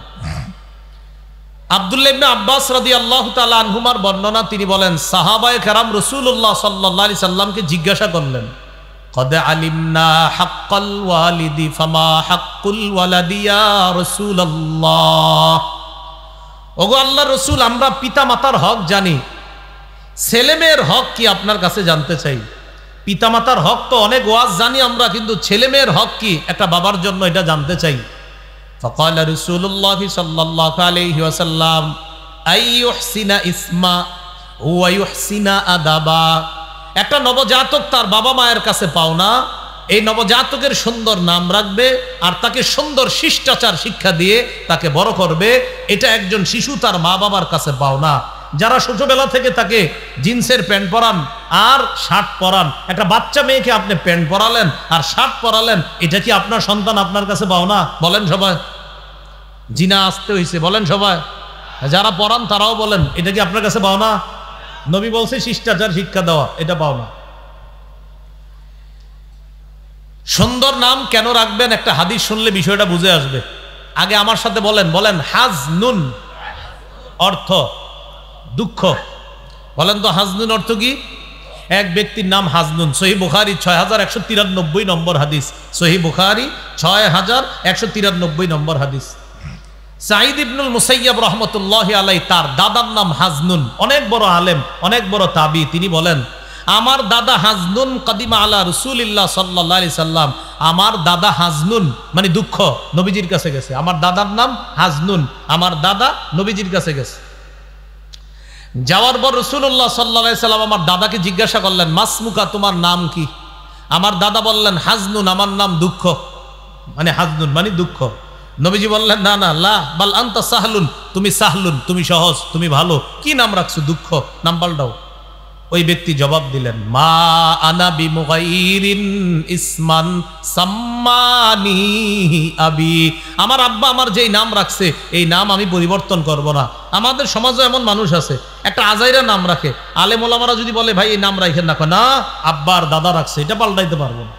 আব্দুল্লাহ ইবনে আব্বাস রাদিয়াল্লাহু তাআলা আনহুমার বর্ণনা, তিনি বলেন সাহাবায়ে কেরাম রাসূলুল্লাহ সাল্লাল্লাহু আলাইহি সাল্লামকে জিজ্ঞাসা করলেন, কদ আলিমনা হাক্কাল ওয়ালিদি ফামা হাক্কুল ওয়ালাদি ইয়া রাসূলুল্লাহ। ওগো আল্লাহর রাসূল, আমরা পিতা মাতার হক জানি, ছেলেমেয়ের হক কি আপনার কাছে জানতে চাই। পিতামাতার হক তো অনেক ওয়াজ জানি আমরা, কিন্তু ছেলেমেয়ের হক কি একটা বাবার জন্য এটা জানতে চাই। ফাকালা রাসূলুল্লাহ সাল্লাল্লাহু আলাইহি ওয়াসাল্লাম আইয়ুহসিনা ইসমা ওয়া ইউহসিনা আদাবা। একটা নবজাতক তার বাবা মায়ের কাছে পাওনা, এই নবজাতকের সুন্দর নাম রাখবে আর তাকে সুন্দর শিষ্টাচার শিক্ষা দিয়ে তাকে বড় করবে। এটা একজন শিশু তার মা বাবার কাছে পাওনা। যারা ছোটবেলা থেকে তাকে জিন্সের প্যান্ট পরান আর শার্ট পরান, একটা বাচ্চা মেয়েকে আপনি প্যান্ট পরালেন আর শার্ট পরালেন, এটা কি আপনার সন্তান আপনার কাছে পাওনা? বলেন সবাই। জিনা আসতে হয়েছে, বলেন সবাই। যারা পরান তারাও বলেন, এটা কি আপনার কাছে পাওনা? নবী বলছে শিষ্টাচার শিক্ষা দেওয়া, এটা পাওনা। সুন্দর নাম কেন রাখবেন, একটা হাদিস শুনলে বিষয়টা বুঝে আসবে। আগে আমার সাথে বলেন, বলেন হাজনুন, অর্থ দুঃখ। বলেন তো হাজনুন অর্থ কি? এক ব্যক্তির নাম হাজনুন। সহিহ বুখারী 6193 নম্বর হাদিস। সহিহ বুখারী 6193 নম্বর হাদিস। সাঈদ ইবনুল মুসাইয়্যিব রাহমাতুল্লাহি আলাইহি, তার দাদার নাম হাজনুন, অনেক বড় আলেম, অনেক বড় তাবি। তিনি বলেন আমার দাদা হাজনুন কাদিমা আলা রাসূলিল্লাহ সাল্লাল্লাহু আলাইহি সাল্লাম, আমার দাদা হাজনুন মানে দুঃখ, নবীজির কাছে গেছে। আমার দাদার নাম হাজনুন, আমার দাদা নবীজির কাছে গেছে। যাওয়ার পর রাসূলুল্লাহ সাল্লাল্লাহু আলাইহি সাল্লাম আমার দাদাকে জিজ্ঞাসা করলেন, মাসমুকা, তোমার নাম কি? আমার দাদা বললেন হাজনুন, আমার নাম দুঃখ, মানে হাজনুন মানে দুঃখ। নবীজি বললেন না না, লা বাল আনতা সাহলুন, তুমি সাহলুন, তুমি সহজ, তুমি ভালো। কি নাম রাখছো? দুঃখ, নাম পাল্টাও। ওই ব্যক্তি জবাব দিলেন, মা আনা বিমুগাইরিন ইসমান সাম্মানি আবি, আমার আব্বা আমার যেই নাম রাখছে এই নাম আমি পরিবর্তন করব না। আমাদের সমাজে এমন মানুষ আছে, একটা আজাইরা নাম রাখে, আলেম ওলামারা যদি বলে ভাই এই নাম রাখেন না, না আব্বার দাদা রাখছে, এটা পাল্টাইতে পারবো না।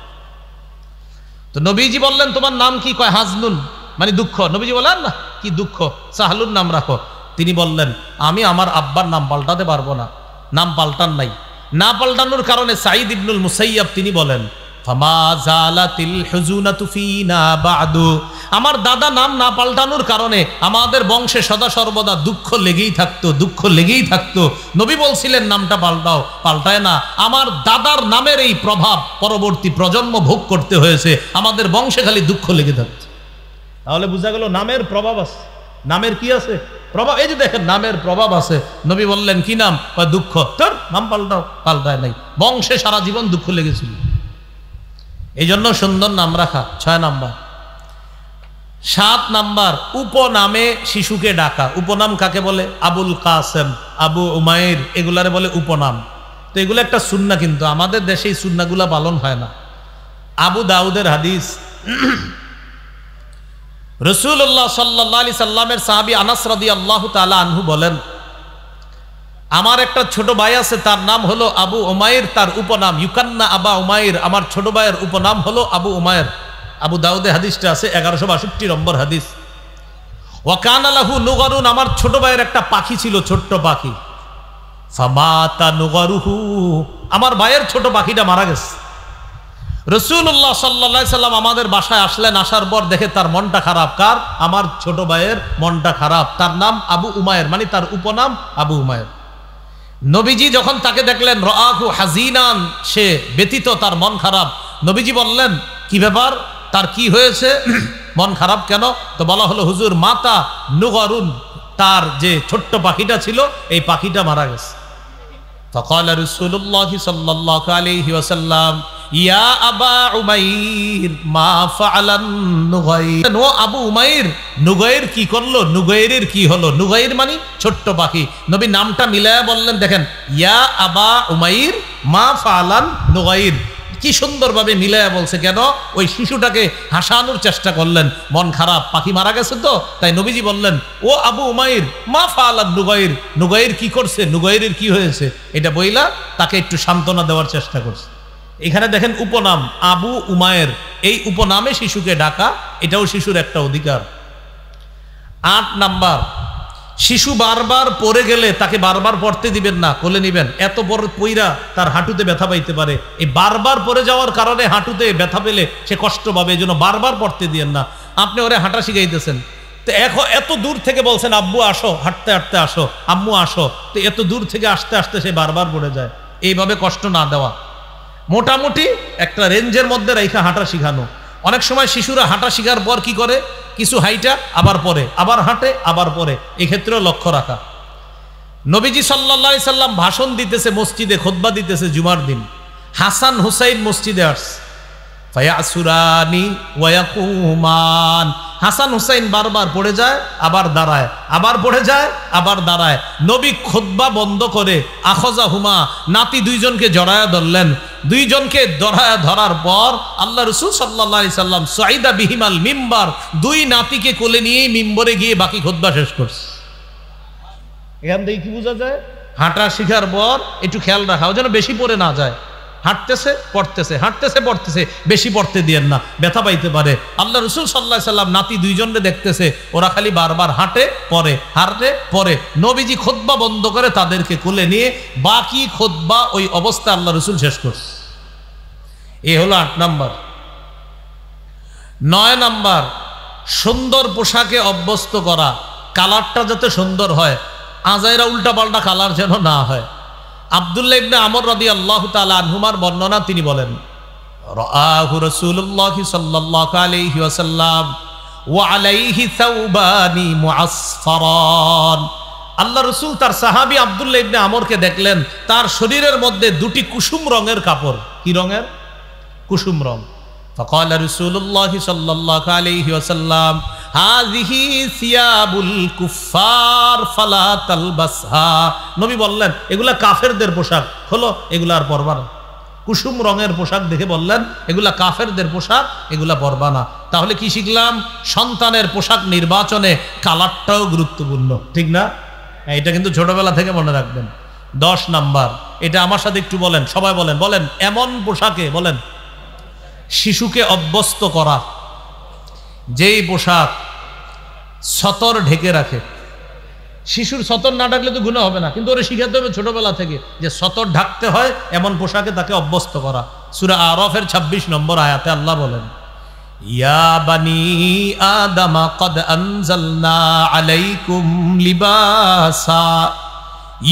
তো নবীজি বললেন তোমার নাম কি? কয় হাজনুন মানে দুঃখ। নবীজি বললেন না, কি দুঃখ, সাহলুন নাম রাখো। তিনি বললেন আমি আমার আব্বার নাম পাল্টাতে পারবো না। নাম পাল্টান নাই। না পাল্টানোর কারণে সাঈদ ইবনুল মুসাইয়্যিব তিনি বলেন ফামা জালাতিল হুজুনাতু ফিনা বাদু, আমার দাদা নাম না পাল্টানোর কারণে আমাদের বংশে সদা সর্বদা দুঃখ লেগেই থাকতো, দুঃখ লেগেই থাকতো। নবী বলছিলেন নামটা পাল্টাও, পাল্টায় না। আমার দাদার নামের এই প্রভাব পরবর্তী প্রজন্ম ভোগ করতে হয়েছে, আমাদের বংশে খালি দুঃখ লেগে থাকতো। তাহলে বোঝা গেল নামের প্রভাব আছে। নামের কি আছে? প্রভাব। এই যে দেখেন নামের প্রভাব আছে। নবী বললেন কি নাম? দুঃখ। তোর নাম পাল্টাও, পাল্টায় নাই। বংশে সারা জীবন দুঃখ লেগেছিল, এই জন্য সুন্দর নাম রাখা 6 নাম্বার। 7 নাম্বার উপনামে শিশুকে ডাকা। উপনাম কাকে বলে? আবুল কাসেম, আবু উমাইর, এগুলারে বলে উপনাম। তো এগুলো একটা সুন্নাহ, কিন্তু আমাদের দেশে এই সুন্নাহগুলা পালন হয় না। আবু দাউদের হাদিস, রাসূলুল্লাহ সাল্লাল্লাহু আলাইহি সাল্লামের সাহাবী আনাস রাদিয়াল্লাহু তাআলা আনহু বলেন আমার একটা ছোট ভাই আছে, তার নাম হলো আবু উমাইর, তার উপনাম ইউকান্না আবা উমাইর, আমার ছোট ভাইয়ের উপনাম হলো আবু উমাইর। আবু দাউদে হাদিসটা আছে 1162 নম্বর হাদিস। ওয়া কানা লাহু নুগরুন, আমার ছোট ভাইয়ের একটা পাখি ছিল, ছোট্ট পাখি। ফামাতা নুগরুহু, আমার ভাইয়ের ছোট পাখিটা মারা গেছে। রাসূলুল্লাহ সাল্লাল্লাহু আলাইহি সাল্লাম আমাদের বাসায় আসলেন, আসার পর দেখে তার মনটা খারাপ। কার? আমার ছোট ভাইয়ের মনটা খারাপ। তার নাম আবু উমায়ের, মানে তার উপনাম আবু উমায়ের। নবীজি যখন তাকে দেখলেন রাআহু হাজিনান, সে ব্যথিত, তার মন খারাপ। নবীজি বললেন কি ব্যাপার, তার কি হয়েছে, মন খারাপ কেন? তো বলা হলো হুজুর মাতা নুগরুন, তার যে ছোট্ট পাখিটা ছিল এই পাখিটা মারা গেছে। فقال رسول الله صلى الله عليه وسلم يا أبا عمير ما فعل النغير, ও আবু উমাইর, নুগাইর কি করলো, নুগাইরের কি হলো? নুগাইর মানে ছোট্ট পাখি। নবী নামটা মিলায়া বললেন, দেখেন, ইয়া আবা উমাইর মা ফালান নুগাইর, কি সুন্দরভাবে মিলায়া বলছে। কেন? ওই শিশুটাকে হাসানোর চেষ্টা করলেন, মন খারাপ, পাখি মারা গেছে তো, তাই নবীজি বললেন ও আবু উমাইর মা ফালান নুগাইর, নুগাইর কি করছে, নুগাইরের কি হয়েছে, এটা বইলা তাকে একটু সান্ত্বনা দেওয়ার চেষ্টা করছে। এখানে দেখেন উপনাম আবু উমায়ের, এই উপনামে শিশুকে ডাকা এটাও শিশুর একটা অধিকার। 8 নাম্বার, শিশু বারবার পড়ে গেলে তাকে বারবার পড়তে দিবেন না, কোলে নিবেন। এত বড় পইরা তার হাঁটুতে ব্যথা পাইতে পারে, এই বারবার পড়ে যাওয়ার কারণে হাঁটুতে ব্যথা পেলে সে কষ্ট পাবে, এই জন্য বারবার পড়তে দিয়েন না। আপনি ওরে হাঁটা শিখাইতেছেন, তো এত দূর থেকে বলছেন আব্বু আসো, হাঁটতে হাঁটতে আসো, আম্মু আসো, তো এত দূর থেকে আসতে আসতে সে বারবার পড়ে যায়। এইভাবে কষ্ট না দেওয়া, মোটামুটি একটা রেঞ্জের মধ্যে রেখা হাঁটা শিখানো। অনেক সময় শিশুরা হাঁটা শিখার পর কি করে, কিছু হাইটা আবার পরে, আবার হাঁটে আবার পরে, এক্ষেত্রেও লক্ষ্য রাখা। নবীজি সাল্লাল্লাহু আলাইহি সাল্লাম ভাষণ দিতেছে মসজিদে, খুতবা দিতেছে জুমার দিন। হাসান হুসাইন মসজিদে আসছে, ফায়াসুরানি ওয়া ইয়াকুমান, হাসান হুসাইন বারবার পড়ে যায় আবার দাঁড়ায়, আবার পড়ে যায় আবার দাঁড়ায়। নবী খুতবা বন্ধ করে আখজাহুমা, নাতি দুইজনকে জড়ায়া ধরলেন। দুইজনকে জড়ায়া ধরার পর আল্লাহ রাসূল সাল্লাল্লাহু আলাইহি সাল্লাম সাইদা বিহিমাল মিম্বার, দুই নাতিকে কোলে নিয়ে মিম্বরে গিয়ে বাকি খুতবা শেষ করছে। এখান থেকে কি বোঝা যায়, হাঁটা শিখার পর একটু খেয়াল রাখা, যেন বেশি পড়ে না যায়। হাঁটতেছে পড়তেছে, হাঁটতেছে পড়তেছে, বেশি পড়তে দিয়েন না, ব্যথা পাইতে পারে। আল্লাহ রাসূল সাল্লাল্লাহু আলাইহি সাল্লাম নাতি দুইজনকে দেখতেছে, ওরা খালি বারবার হাঁটে পড়ে, হাঁটে পড়ে। নবীজি খুতবা বন্ধ করে তাদেরকে কোলে নিয়ে বাকি খুতবা ওই অবস্থা আল্লাহ রাসূল শেষ করছে। এই হলো 8 নাম্বার। 9 নাম্বার, সুন্দর পোশাকে অভ্যস্ত করা, কালারটা যাতে সুন্দর হয়, আজাইরা উল্টা পাল্টা কালার যেন না হয়। আব্দুল্লাহ ইবনে আমর রাদিয়াল্লাহু তাআলা আনহুমার বর্ণনা, তিনি বলেন রাআহু রাসূলুল্লাহ সাল্লাল্লাহু আলাইহি ওয়াসাল্লাম ওয়া আলাইহি সাওবানি মুআসফারান, আল্লাহ রাসূল তার সাহাবী আব্দুল্লাহ ইবনে আমরকে দেখলেন, তার শরীরের মধ্যে দুটি কুসুম রঙের কাপড়। কি রঙের? কুসুম রং। ফাকালা রাসূলুল্লাহ সাল্লাল্লাহু আলাইহি ওয়াসাল্লাম হাযিহি সিয়াবুল কুফার ফালা তালবাসহা, নবী বললেন এগুলা কাফেরদের পোশাক, হলো এগুলা আর পরবা না। কুসুম রঙের পোশাক দেখে বললেন এগুলা কাফেরদের পোশাক, এগুলা পরবা না। তাহলে কি শিখলাম? সন্তানের পোশাক নির্বাচনে কালারটাও গুরুত্বপূর্ণ, ঠিক না? এটা কিন্তু ছোটবেলা থেকে মনে রাখবেন। 10 নাম্বার, এটা আমার সাথে একটু বলেন, সবাই বলেন, বলেন এমন পোশাকে, বলেন শিশুকে অভ্যস্ত করা যেই পোশাক সতর ঢেকে রাখে। শিশুর সতর না ঢাকলে তো গুনাহ হবে না, কিন্তু ওরে শিখাতে হবে ছোটবেলা থেকে যে সতর ঢাকতে হয়, এমন পোশাকে তাকে অভ্যস্ত করা। সূরা আরাফের 26 নম্বর আয়াতে আল্লাহ বলেন ইয়া বানি আদামা ক্বাদ আনজালনা আলাইকুম লিবাসা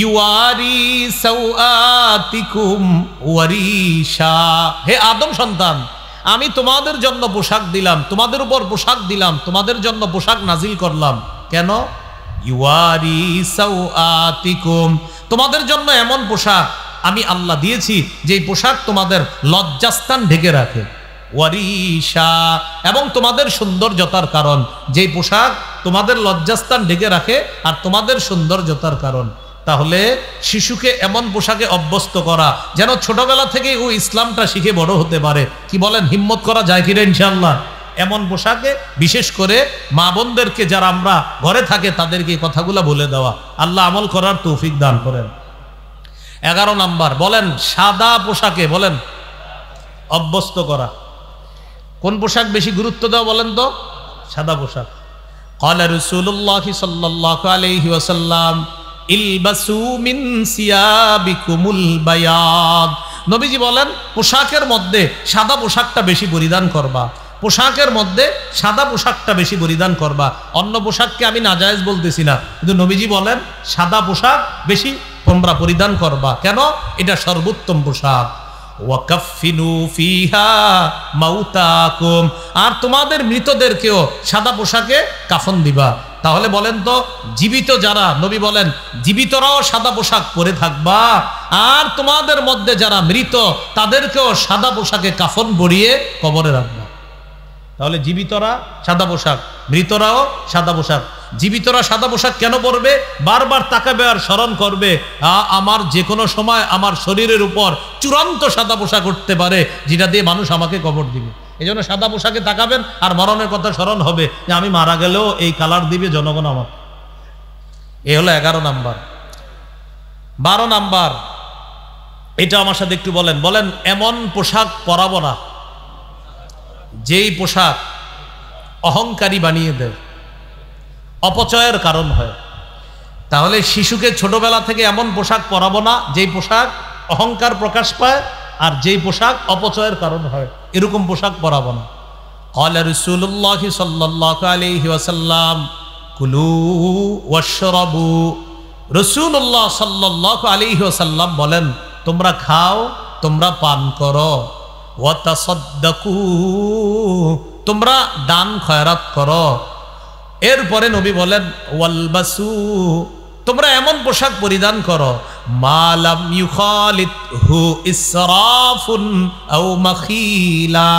ইউয়ারি সাওআতিকুম ওয়ারিশা, হে আদম সন্তান, আমি তোমাদের জন্য পোশাক দিলাম, তোমাদের উপর পোশাক দিলাম, তোমাদের জন্য পোশাক নাজিল করলাম। কেন? ইউয়ারি সাওআতিকুম, তোমাদের জন্য এমন পোশাক আমি আল্লাহ দিয়েছি যেই পোশাক তোমাদের লজ্জাস্থান ঢেকে রাখে। ওয়ারিশা, এবং তোমাদের সৌন্দর্যতার কারণ, যেই পোশাক তোমাদের লজ্জাস্থান ঢেকে রাখে আর তোমাদের সৌন্দর্যতার কারণ। তাহলে শিশুকে এমন পোশাকে অভ্যস্ত করা যেন ছোটবেলা থেকে ও ইসলামটা শিখে বড় হতে পারে। কি বলেন, হিম্মত করা যায় কিনা ইনশাআল্লাহ? এমন পোশাকে বিশেষ করে মা বোনদেরকে, যারা আমরা ঘরে থাকে তাদেরকে কথাগুলো বলে দেওয়া। আল্লাহ আমল করার তৌফিক দান করেন। 11 নাম্বার, বলেন সাদা পোশাকে, বলেন অভ্যস্ত করা। কোন পোশাক বেশি গুরুত্ব দেওয়া বলেন তো? সাদা পোশাক। ক্বালা রাসূলুল্লাহ সাল্লাল্লাহু আলাইহি ওয়াসাল্লাম ইলবাসু মিন সিয়াবিকুমুল বায়াদ। নবীজি বলেন পোশাকের মধ্যে সাদা পোশাকটা বেশি পরিধান করবা, পোশাকের মধ্যে সাদা পোশাকটা বেশি পরিধান করবা। অন্য পোশাককে আমি নাজায়েজ বলতেছি না, কিন্তু নবীজি বলেন সাদা পোশাক বেশি তোমরা পরিধান করবা। কেন? এটা সর্বোত্তম পোশাক। ওয়াকাফিনু ফিহা মাউতাকুম, আর তোমাদের মৃতদেরকেও সাদা পোশাকে কাফন দিবা। তাহলে বলেন তো, জীবিত যারা, নবী বলেন জীবিতরাও সাদা পোশাক পরে থাকবা, আর তোমাদের মধ্যে যারা মৃত তাদেরকেও সাদা পোশাকে কাফন পরিয়ে কবরে রাখবা। তাহলে জীবিতরা সাদা পোশাক, মৃতরাও সাদা পোশাক। জীবিতরা সাদা পোশাক কেন পরবে? বারবার তাকাবে আর স্মরণ করবে, আমার যে কোনো সময় আমার শরীরের উপর চূড়ান্ত সাদা পোশাক উঠতে পারে, যেটা দিয়ে মানুষ আমাকে কবর দিবে। এই জন্য সাদা পোশাকে তাকাবেন আর মরণের কথা স্মরণ হবে যে আমি মারা গেলেও এই কালার দিবে জনগণ আমার। এ হলো 11 নাম্বার। 12 নাম্বার, এটা আমার সাথে একটু বলেন। বলেন এমন পোশাক পরাবো না যেই পোশাক অহংকারী বানিয়ে দেয়, অপচয়ের কারণ হয়। তাহলে শিশুকে ছোটবেলা থেকে এমন পোশাক পরাবো না যেই পোশাক অহংকার প্রকাশ পায় আর যেই পোশাক অপচয়ের কারণ হয়, এরকম পোশাক পরাবো না। ক্বালা রাসূলুল্লাহ সাল্লাল্লাহু আলাইহি ওয়াসাল্লাম কুলু ওয়াশরাবু। রাসূলুল্লাহ সাল্লাল্লাহু আলাইহি ওয়াসাল্লাম বলেন তোমরা খাও, তোমরা পান করো, ওয়া তাসাদ্দাকু, তোমরা দান খয়রাত করো। এরপরে নবী বলেন ওয়ালবাসু, তোমরা এমন পোশাক পরিধান করো মা লাম ইউখালিতহু ইসরাফুন আও মাখিলা,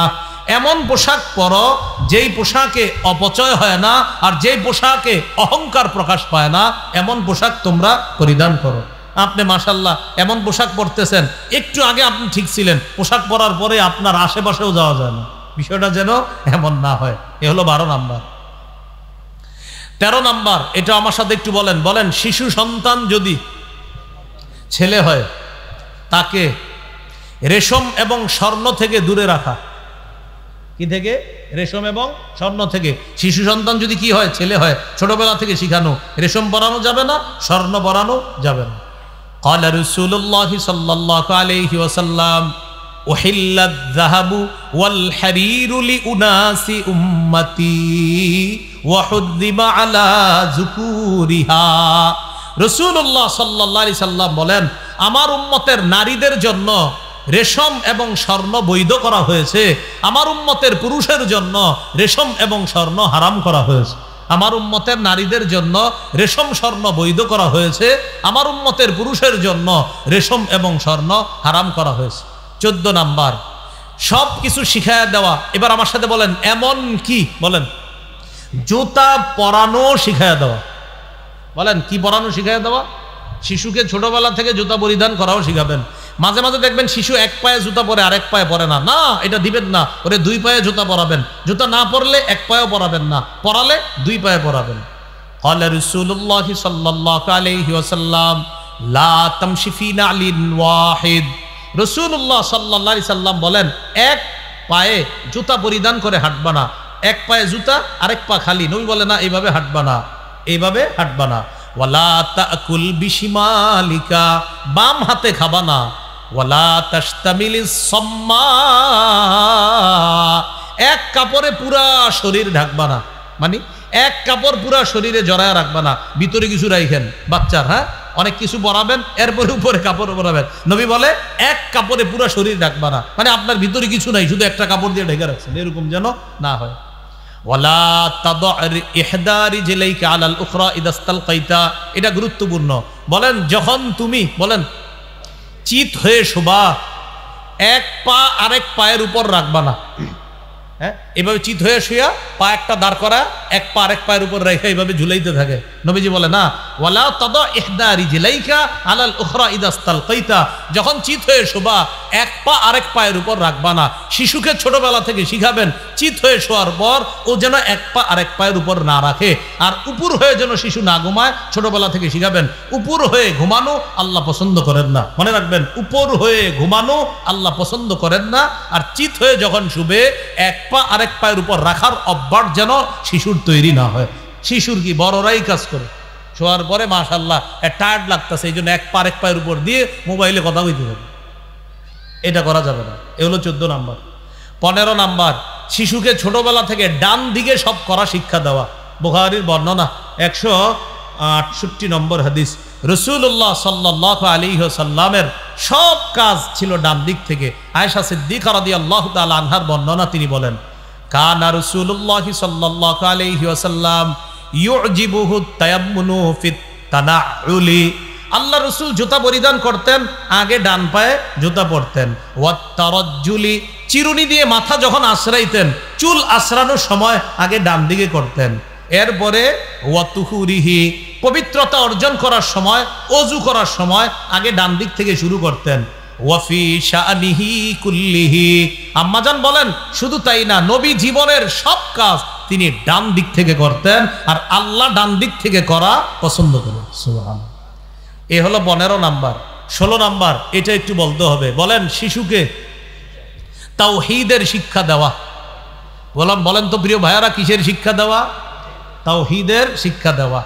এমন পোশাক পরো যেই পোশাকে অপচয় হয় না আর যেই পোশাকে অহংকার প্রকাশ পায় না, এমন পোশাক তোমরা পরিধান করো। আপনি মাশাআল্লাহ এমন পোশাক পরতেছেন, একটু আগে আপনি ঠিক ছিলেন, পোশাক পরার পরে আপনার আশেপাশেও যাওয়া যায় না। বিষয়টা যেন এমন না হয়। এ হলো 12 নাম্বার। 13 নাম্বার, এটা আমার সাথে একটু বলেন। বলেন শিশু সন্তান যদি ছেলে হয় তাকে রেশম এবং স্বর্ণ থেকে দূরে রাখা। কি থেকে? রেশম এবং স্বর্ণ থেকে। শিশু সন্তান যদি কি হয়? ছেলে হয়, ছোটবেলা থেকে শিখানো, রেশম পরানো যাবে না, স্বর্ণ পরানো যাবে না। ক্বালা রাসূলুল্লাহ সাল্লাল্লাহু আলাইহি ওয়াসাল্লাম উহিল্লাত যাহাবু ওয়াল হারিরু লিউনাসি উম্মতি ওয়া হুদ্দিমা আলা যুকুরিহা। রাসূলুল্লাহ সাল্লাল্লাহু আলাইহি সাল্লাম বলেন আমার উম্মতের নারীদের জন্য রেশম এবং স্বর্ণ বৈধ করা হয়েছে, আমার উম্মতের পুরুষের জন্য রেশম এবং স্বর্ণ হারাম করা হয়েছে। আমার উম্মতের নারীদের জন্য রেশম স্বর্ণ বৈধ করা হয়েছে, আমার উম্মতের পুরুষের জন্য রেশম এবং স্বর্ণ হারাম করা হয়েছে। 14 নাম্বার, সব কিছু শিখায়া দেওয়া। এবার আমার সাথে বলেন এমন কি? বলেন জুতা পরানো শিখায়া দেওয়া। বলেন কি পরানো শিখায়া দেওয়া? শিশুকে ছোটবেলা থেকে জুতা পরিধান করাও শিখাবেন। মাঝে মাঝে দেখবেন শিশু এক পায়ে জুতা পরে আরেক পায়ে পরে না, না এটা দিবেন না, ওরে 2 পায়ে জুতা পরাবেন। জুতা না পরলে 1 পায়েও পরাবেন না, পরালে 2 পায়ে পরাবেন। ক্বালা রাসূলুল্লাহ সাল্লাল্লাহু আলাইহি ওয়াসাল্লাম লা তামশি ফি নালিন ওয়াহিদ। রাসূলুল্লাহ সাল্লাল্লাহু আলাইহি সাল্লাম বলেন এক পায়ে জুতা পরিধান করে হাঁটবা না, এক পায়ে জুতা আরেক পা খালি। নবী বলে না এইভাবে হাঁটবা না, এইভাবে হাঁটবা না। ওয়ালা তাকুল বিশিমালিকা, বাম হাতে খাবা না। ওয়ালা তাশতামিলিস সাম্মা, এক কাপড়ে পুরা শরীর ঢাকবা না, মানে এক কাপড় পুরা শরীরে জড়ায় রাখবা না, ভিতরে কিছু রাখেন বাচ্চার। হ্যাঁ, অনেক কিছু পরাবেন, এরপরে উপরে কাপড় পরাবেন। নবী বলে এক কাপড়ে পুরা শরীর ঢাকবা না, মানে আপনার ভিতরে কিছু নাই, শুধু একটা কাপড় দিয়ে ঢেকে রাখছেন, এরকম যেন না হয়। ওয়ালা তাদআ ইহদা রিজলাইকা আলাল উখরা ইদা ইসতালকাইতা, এটা গুরুত্বপূর্ণ। বলেন যখন তুমি বলেন চিত হয়ে শোবা, এক পা আরেক পায়ের উপর রাখবা না। হ্যাঁ, এভাবে চিত হয়ে শুয়া পা একটা দাঁড় করা, এক পা আরেক পায়ের উপর রেখে এইভাবে ঝুলাইতে থাকে। নবীজি বলে না, ওয়ালা তাদা ইহদা রিজলাইকা আলাল উখরা ইদা ইসতালকাইতা, যখন চিত হয়ে শোবা এক পা আরেক পায়ের উপর রাখবা না। শিশুকে ছোটবেলা থেকে শিখাবেন চিত হয়ে শোয়ার পর ও যেন এক পা আরেক পায়ের উপর না রাখে, আর উপর হয়ে যেন শিশু না ঘুমায়, ছোটবেলা থেকে শিখাবেন। উপর হয়ে ঘুমানো আল্লাহ পছন্দ করেন না, মনে রাখবেন, উপর হয়ে ঘুমানো আল্লাহ পছন্দ করেন না। আর চিত হয়ে যখন শুবে এক পা আরেক পায়ের উপর রাখার অভ্যাস যেন শিশুর তৈরি না হয়। শিশুর কি বড়রাই কাজ করে, শোয়ার পরে মাশাআল্লাহ টায়ার্ড লাগতেছে, এই জন্য এক পায়ের উপর দিয়ে মোবাইলে কথা কইতে হবে, এটা করা যাবে না। এ হলো 14 নাম্বার। 15 নাম্বার, শিশুকে ছোটবেলা থেকে ডান দিকে সব করা শিক্ষা দেওয়া। বুখারীর বর্ণনা 168 নম্বর হাদিস, রাসূলুল্লাহ সাল্লাল্লাহু আলাইহি ওয়াসাল্লামের সব কাজ ছিল ডান দিক থেকে। আয়েশা সিদ্দিকা রাদিয়াল্লাহু তাআলা আনহার বর্ণনা, তিনি বলেন, কানা রাসূলুল্লাহ সাল্লাল্লাহু আলাইহি ওয়াসাল্লাম ইউজিবুহু তায়াম্মুনু ফিত তানাউলি। আল্লাহ রসুল জুতা পরিধান করতেন, আগে ডান পায়ে জুতা পরতেন। ওয়াত তারাজ্জুলি, চিরুনি দিয়ে মাথা যখন আশ্রাইতেন, চুল আশ্রানোর সময় আগে ডান দিকে করতেন। এরপরে ওয়াতুহুরিহি, পবিত্রতা অর্জন করার সময়, ওযু করার সময় আগে ডান দিক থেকে শুরু করতেন। ওয়াফি শাআনিহি কুল্লিহি, আম্মাজান বলেন শুধু তাই না, নবী জীবনের সব কাজ তিনি ডান দিক থেকে করতেন, আর আল্লাহ ডান দিক থেকে করা পছন্দ করেন। সুবহানাল্লাহ। এ হলো 15 নাম্বার। 16 নাম্বার, এটা একটু বলতে হবে, বলেন শিশুকে তাওহীদের শিক্ষা দেওয়া। বলেন তো প্রিয় ভাইয়ারা, কিসের শিক্ষা দেওয়া? তাওহীদের শিক্ষা দেওয়া।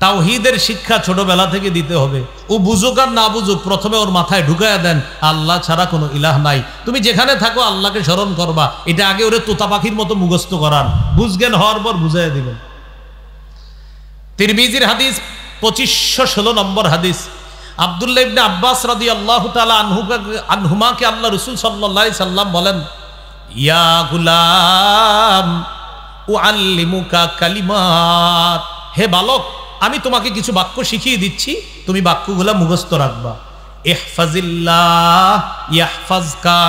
তাওহীদের শিক্ষা ছোটবেলা থেকে দিতে হবে। ও বুঝুক আর না বুঝুক, প্রথমে ওর মাথায় ঢুকায়া দেন আল্লাহ ছাড়া কোনো ইলাহ নাই, তুমি যেখানে থাকো আল্লাহকে স্মরণ করবা, এটা আগে ওরে তোতা পাখির মতো মুখস্থ করান, বুঝজ্ঞান হওয়ার পর বুঝাইয়া দিবেন। তিরমিজির হাদিস 2516 নম্বর হাদিস, আব্দুল্লাহ ইবনে আব্বাস রাদিয়াল্লাহু তাআলা আনহুমাকে আল্লাহ রাসূল সাল্লাল্লাহু আলাইহি সাল্লাম বলেন, ইয়া গুলাম উআল্লিমুকা কালিমাত, হে বালক, আমি তোমাকে কিছু বাক্য শিখিয়ে দিচ্ছি, তুমি বাক্যগুলো মুখস্থ রাখবা। ইহফাজিল্লাহ ইয়াহফাজকা,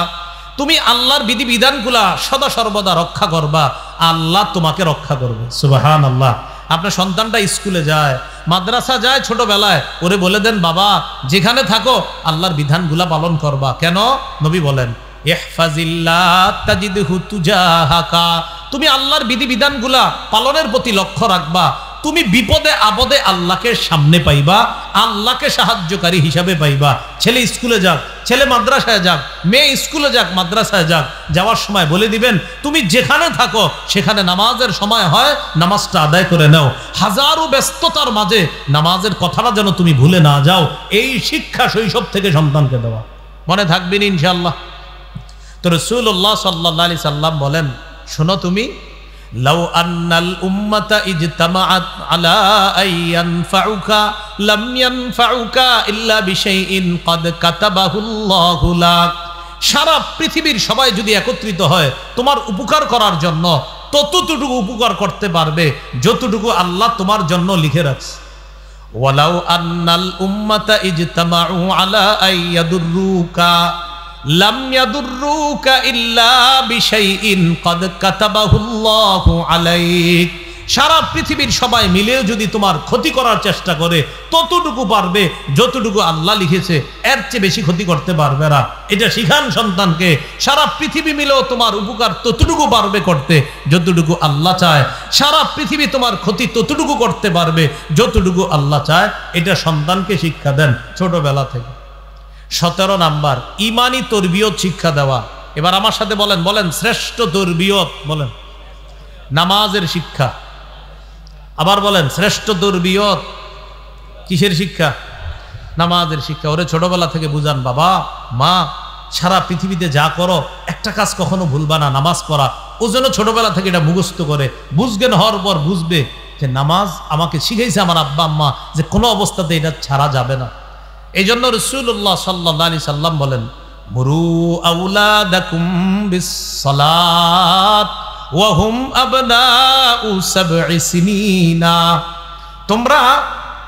তুমি আল্লাহর বিধিবিধানগুলা সদা সর্বদা রক্ষা করবা, আল্লাহ তোমাকে রক্ষা করবে। সুবহানাল্লাহ। আপনার সন্তানটা স্কুলে যায়, মাদ্রাসা যায়, ছোটবেলায় ওরে বলে দেন, বাবা যেখানে থাকো আল্লাহর বিধানগুলা পালন করবা। কেন? নবী বলেন, ইহফাজিল্লাহ তাজিদহু তুজাহাকা, তুমি আল্লাহর বিধিবিধানগুলা পালনের প্রতি লক্ষ্য রাখবা, তুমি বিপদে আপদে আল্লাহকে সামনে পাইবা, আল্লাহকে সাহায্যকারী হিসাবে পাইবা। ছেলে স্কুলে যাক, ছেলে মাদ্রাসায় যাক, মেয়ে স্কুলে যাক, মাদ্রাসায় যাক, যাওয়ার সময় বলে দিবেন, তুমি যেখানে থাকো সেখানে নামাজের সময় হয়, নামাজটা আদায় করে নাও, হাজারো ব্যস্ততার মাঝে নামাজের কথাটা যেন তুমি ভুলে না যাও। এই শিক্ষা শৈশব থেকে সন্তানকে দেওয়া। মনে থাকবেন ইনশাআল্লাহ। তো রাসূলুল্লাহ সাল্লাল্লাহু আলাইহি সাল্লাম বলেন, শোনো তুমি, লাউ আন্নাল উম্মাতা ইজতামাআত আলা আইয়ানফাউকা লাম ইয়ানফাউকা ইল্লা বিশাইইন ক্বাদ কাতাবাহুল্লাহু লাক, সারা পৃথিবীর সবাই যদি একত্রিত হয় তোমার উপকার করার জন্য, ততটুকু উপকার করতে পারবে যতটুকু আল্লাহ তোমার জন্য লিখে রাখছে। ওয়ালাউ আন্নাল উম্মাতা ইজতামাউ আলা আইয়াদুররুকা লাম ইয়াদুররুকা ইল্লা বিশাইইন ক্বাদ কাতাবাহুল্লাহু আলাইক, সারা পৃথিবীর সবাই মিলেও যদি তোমার ক্ষতি করার চেষ্টা করে, ততটুকু পারবে যতটুকু আল্লাহ লিখেছে, এর চেয়ে বেশি ক্ষতি করতে পারবে না। এটা শিখান সন্তানকে, সারা পৃথিবী মিলেও তোমার উপকার ততটুকু পারবে করতে যতটুকু আল্লাহ চায়, সারা পৃথিবী তোমার ক্ষতি ততটুকু করতে পারবে যতটুকু আল্লাহ চায়। এটা সন্তানকে শিক্ষা দেন ছোটবেলা থেকে। 17 নাম্বার, ইমানি তরবিয়ত শিক্ষা দেওয়া। এবার আমার সাথে বলেন শ্রেষ্ঠ তরবিয়ত, বলেন নামাজের শিক্ষা। আবার বলেন শ্রেষ্ঠ তরবিয়ত কিসের শিক্ষা? নামাজের শিক্ষা। ওরে ছোটবেলা থেকে বুঝান, বাবা মা সারা পৃথিবীতে যা করো একটা কাজ কখনো ভুলবা না, নামাজ পড়া। ও যেন ছোটবেলা থেকে এটা মুখস্থ করে, বুঝজ্ঞান হওয়ার পর বুঝবে যে নামাজ আমাকে শিখাইছে আমার আব্বা আম্মা, যে কোনো অবস্থাতে এটা ছাড়া যাবে না। এই জন্য রাসূলুল্লাহ সাল্লাল্লাহু আলাইহি সাল্লাম বলেন, মুরু আওলাদাকুম বিস-সালাত ওয়া হুম আবনাউ 7 সিনিনা, তোমরা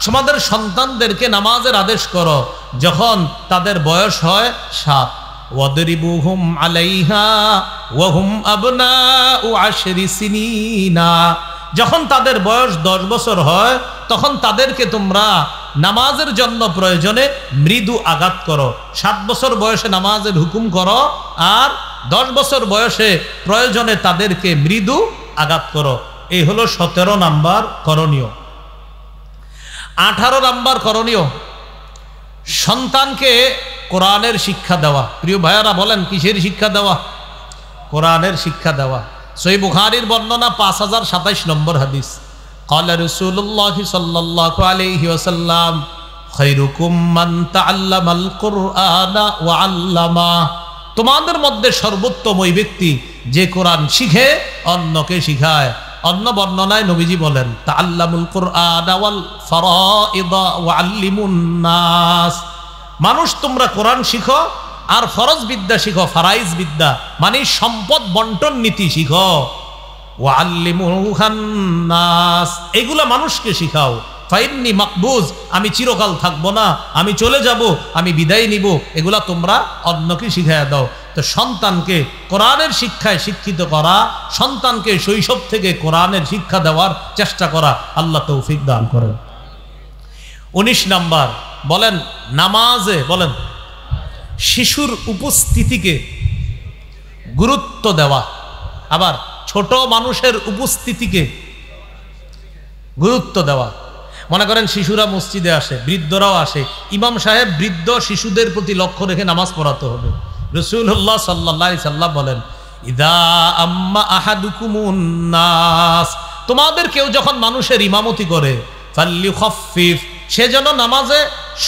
তোমাদের সন্তানদেরকে নামাজের আদেশ করো যখন তাদের বয়স হয় 7। ওয়াদরিবুহুম আলাইহা ওয়া হুম আবনাউ 10 সিনিনা, যখন তাদের বয়স 10 বছর হয় তখন তাদেরকে তোমরা নামাজের জন্য প্রয়োজনে মৃদু আঘাত করো। 7 বছর বয়সে নামাজের হুকুম করো, আর 10 বছর বয়সে প্রয়োজনে তাদেরকে মৃদু আঘাত করো। এই হলো 17 নাম্বার করণীয়। 18 নাম্বার করণীয়, সন্তানকে কোরআনের শিক্ষা দেওয়া। প্রিয় ভাইয়ারা বলেন কিসের শিক্ষা দেওয়া? কোরআনের শিক্ষা দেওয়া। সহিহ বুখারীর বর্ণনা 5027 নম্বর হাদিস, ক্বালা রাসূলুল্লাহ সাল্লাল্লাহু আলাইহি ওয়াসাল্লাম খায়রুকুম মান তাআল্লামাল কুরআনা ওয়া আল্লামা, তোমাদের মধ্যে সর্বোত্তম ওই ব্যক্তি যে কোরআন শিখে অন্যকে শিখায়। অন্য বর্ণনায় নবীজি বলেন তাআল্লামুল কুরআনা ওয়াল ফারাইদা ওয়া আল্লিমুন নাস, মানুষ তোমরা কোরআন শিখো আর ফরজ বিদ্যা শিখো, ফারাইজ বিদ্যা মানে সম্পদ বন্টন নীতি শিখো। ওয়া আল্লিমুহান নাস, এগুলা মানুষকে শিখাও। ফাইন্নি মাকবুজ, আমি চিরকাল থাকবো না, আমি চলে যাব, আমি বিদায় নিব, এগুলা তোমরা অন্যকে শিখাইয়া দাও। তো সন্তানকে কোরআনের শিক্ষায় শিক্ষিত করা, সন্তানকে শৈশব থেকে কোরআনের শিক্ষা দেওয়ার চেষ্টা করা, আল্লাহ তৌফিক দান করেন। 19 নাম্বার বলেন নামাজে বলেন শিশুর উপস্থিতিকে গুরুত্ব দেওয়া। আবার ছোট মানুষের উপস্থিতিকে গুরুত্ব দেওয়া। মনে করেন শিশুরা মসজিদে আসে, বৃদ্ধরাও আসে, ইমাম সাহেব বৃদ্ধ শিশুদের প্রতি লক্ষ্য রেখে নামাজ পড়াতে হবে। রাসূলুল্লাহ সাল্লাল্লাহু আলাইহি সাল্লাম বলেন ইদা আম্মা আহাদুকুমুন নাস, তোমাদের কেউ যখন মানুষের ইমামতি করে ফাল্যুখাফফিফ, সে যেন নামাজে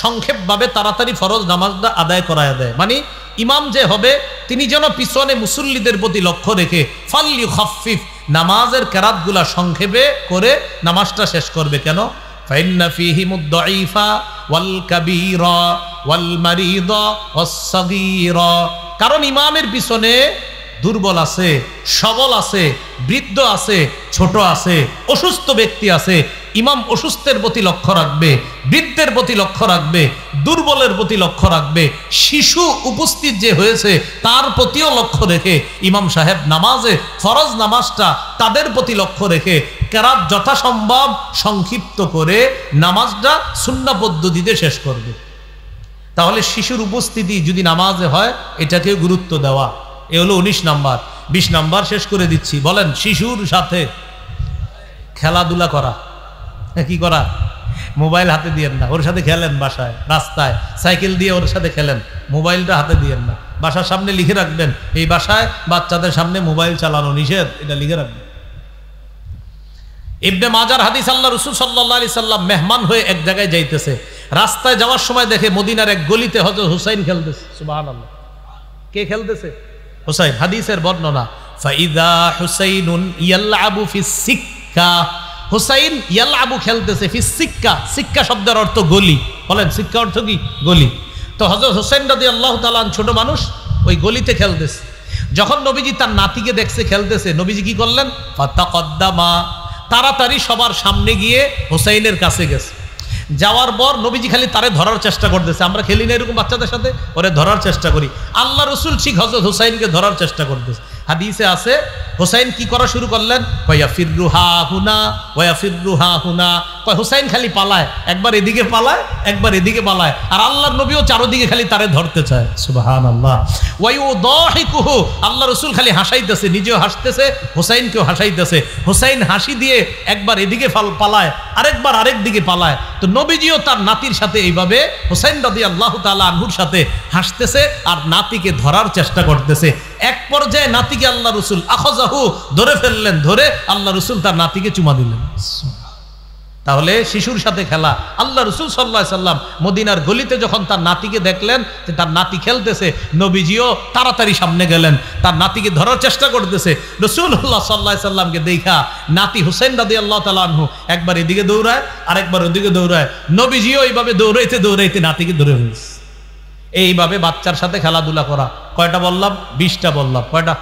সংক্ষেপভাবে তাড়াতাড়ি ফরজ নামাজটা আদায় করায় দেয়। মানে ইমাম যে হবে তিনি যেন পিছনে মুসল্লিদের প্রতি লক্ষ্য রেখে ফাল্যুখাফফিফ, নামাজের কেরাতগুলা সংক্ষেপে করে নামাজটা শেষ করবে। কেন? ফাইন্না ফীহিমুদ দাঈফা ওয়াল কাবীরা ওয়াল মারিদা ওয়াস সাগীরা, কারণ ইমামের পিছনে দুর্বল আছে, সবল আছে, বৃদ্ধ আছে, ছোট আছে, অসুস্থ ব্যক্তি আছে। ইমাম অসুস্থের প্রতি লক্ষ্য রাখবে, বৃদ্ধের প্রতি লক্ষ্য রাখবে, দুর্বলের প্রতি লক্ষ্য রাখবে, শিশু উপস্থিত যে হয়েছে তার প্রতিও লক্ষ্য রেখে ইমাম সাহেব নামাজে ফরজ নামাজটা তাদের প্রতি লক্ষ্য রেখে কেরাত যথাসম্ভব সংক্ষিপ্ত করে নামাজটা সুন্নাহ পদ্ধতিতে শেষ করবে। তাহলে শিশুর উপস্থিতি যদি নামাজে হয় এটাকে গুরুত্ব দেওয়া। এ হলো 19 নাম্বার। 20 নাম্বার শেষ করে দিচ্ছি। বলেন শিশুর সাথে খেলাধুলা করা। কি করা? মোবাইল হাতে দিয়েন না, ওর সাথে খেলেন, বাসায় রাস্তায় সাইকেল দিয়ে ওর সাথে খেলেন, মোবাইলটা হাতে দিয়েন না। বাসার সামনে লিখে রাখবেন এই বাসায় বাচ্চাদের সামনে মোবাইল চালানো নিষেধ, এটা লিখে রাখবেন। ইবনে মাজার হাদিস, আল্লাহ রাসূল সাল্লাল্লাহু আলাইহি সাল্লাম মেহমান হয়ে এক জায়গায় যাইতেছে, রাস্তায় যাওয়ার সময় দেখে মদিনার এক গলিতে হযরত হুসাইন খেলতেছে। সুবহানাল্লাহ, কে খেলতেছে? হুসাইন। হাদিসের বর্ণনা ফাইদা হুসাইনুন ইয়ালআবু ফিস সিক্কা, হুসাইন ইয়ালআবু খেলতেছে ফিস সিক্কা। সিক্কা শব্দের অর্থ গলি। বলেন সিক্কা অর্থ কি? গলি। তো হযরত হুসাইন রাদিয়াল্লাহু তাআলা ছোট মানুষ ওই গলিতে খেলতেছে। যখন নবীজি তার নাতিকে দেখছে খেলতেছে, নবীজি কি করলেন? ফাতাকাদ্দামা, তাড়াতাড়ি সবার সামনে গিয়ে হুসাইনের কাছে গেছে। যাওয়ার পর নবীজি খালি তারে ধরার চেষ্টা করতেছে। আমরা খেলি না এরকম বাচ্চাদের সাথে, ওরে ধরার চেষ্টা করি। আল্লাহ রসুল ঠিক হযরত হুসাইনকে ধরার চেষ্টা করতেছে। হাদিসে আছে হুসাইন কি করা শুরু করলেন? ওয়াফিরুহা হুনা ওয়াফিরুহা হুনা, কয় হুসাইন খালি পালায়, একবার এদিকে পালায় একবার এদিকে পালায়, আর আল্লাহর নবীও চারদিকে খালি তারে ধরতে চায়। সুবহানাল্লাহ। ওয়ায়ুদাহিকুহু, আল্লাহ রসুল খালি হাসাইতেছে, নিজেও হাসতেছে, হুসাইনকেও হাসাইতেছে। হুসাইন হাসি দিয়ে একবার এদিকে পালায়, আরেকবার আরেক দিকে পালায়। তো নবীজিও তার নাতির সাথে এইভাবে হুসাইন রাদিয়াল্লাহু তাআলা আনহুর সাথে হাসতেছে আর নাতিকে ধরার চেষ্টা করতেছে। এক পর্যায়ে নাতিকে আল্লাহ রসুল আখাযাহু, ধরে ফেললেন। ধরে আল্লাহ রসুল তার নাতিকে চুমা দিলেন। তাহলে শিশুর সাথে খেলা। আল্লাহ রসুল সাল্লাল্লাহু আলাইহি সাল্লাম মদিনার গলিতে যখন তার নাতিকে দেখলেন যে তার নাতি খেলতেছে, নবীজিও তাড়াতাড়ি সামনে গেলেন, তার নাতিকে ধরার চেষ্টা করতেছে। রাসূলুল্লাহ সাল্লাল্লাহু আলাইহি সাল্লামকে দেখা নাতি হুসাইন রাদিয়াল্লাহু তাআলা আনহু একবার এদিকে দৌড়ায় আরেকবার ওদিকে দৌড়ায়। নবীজিও এইভাবে দৌড়াইতে দৌড়াইতে নাতিকে ধরে ফেলছে। এইভাবে বাচ্চার সাথে খেলাধুলা করা। কয়টা বললাম? 20টা বললাম। কয়টা?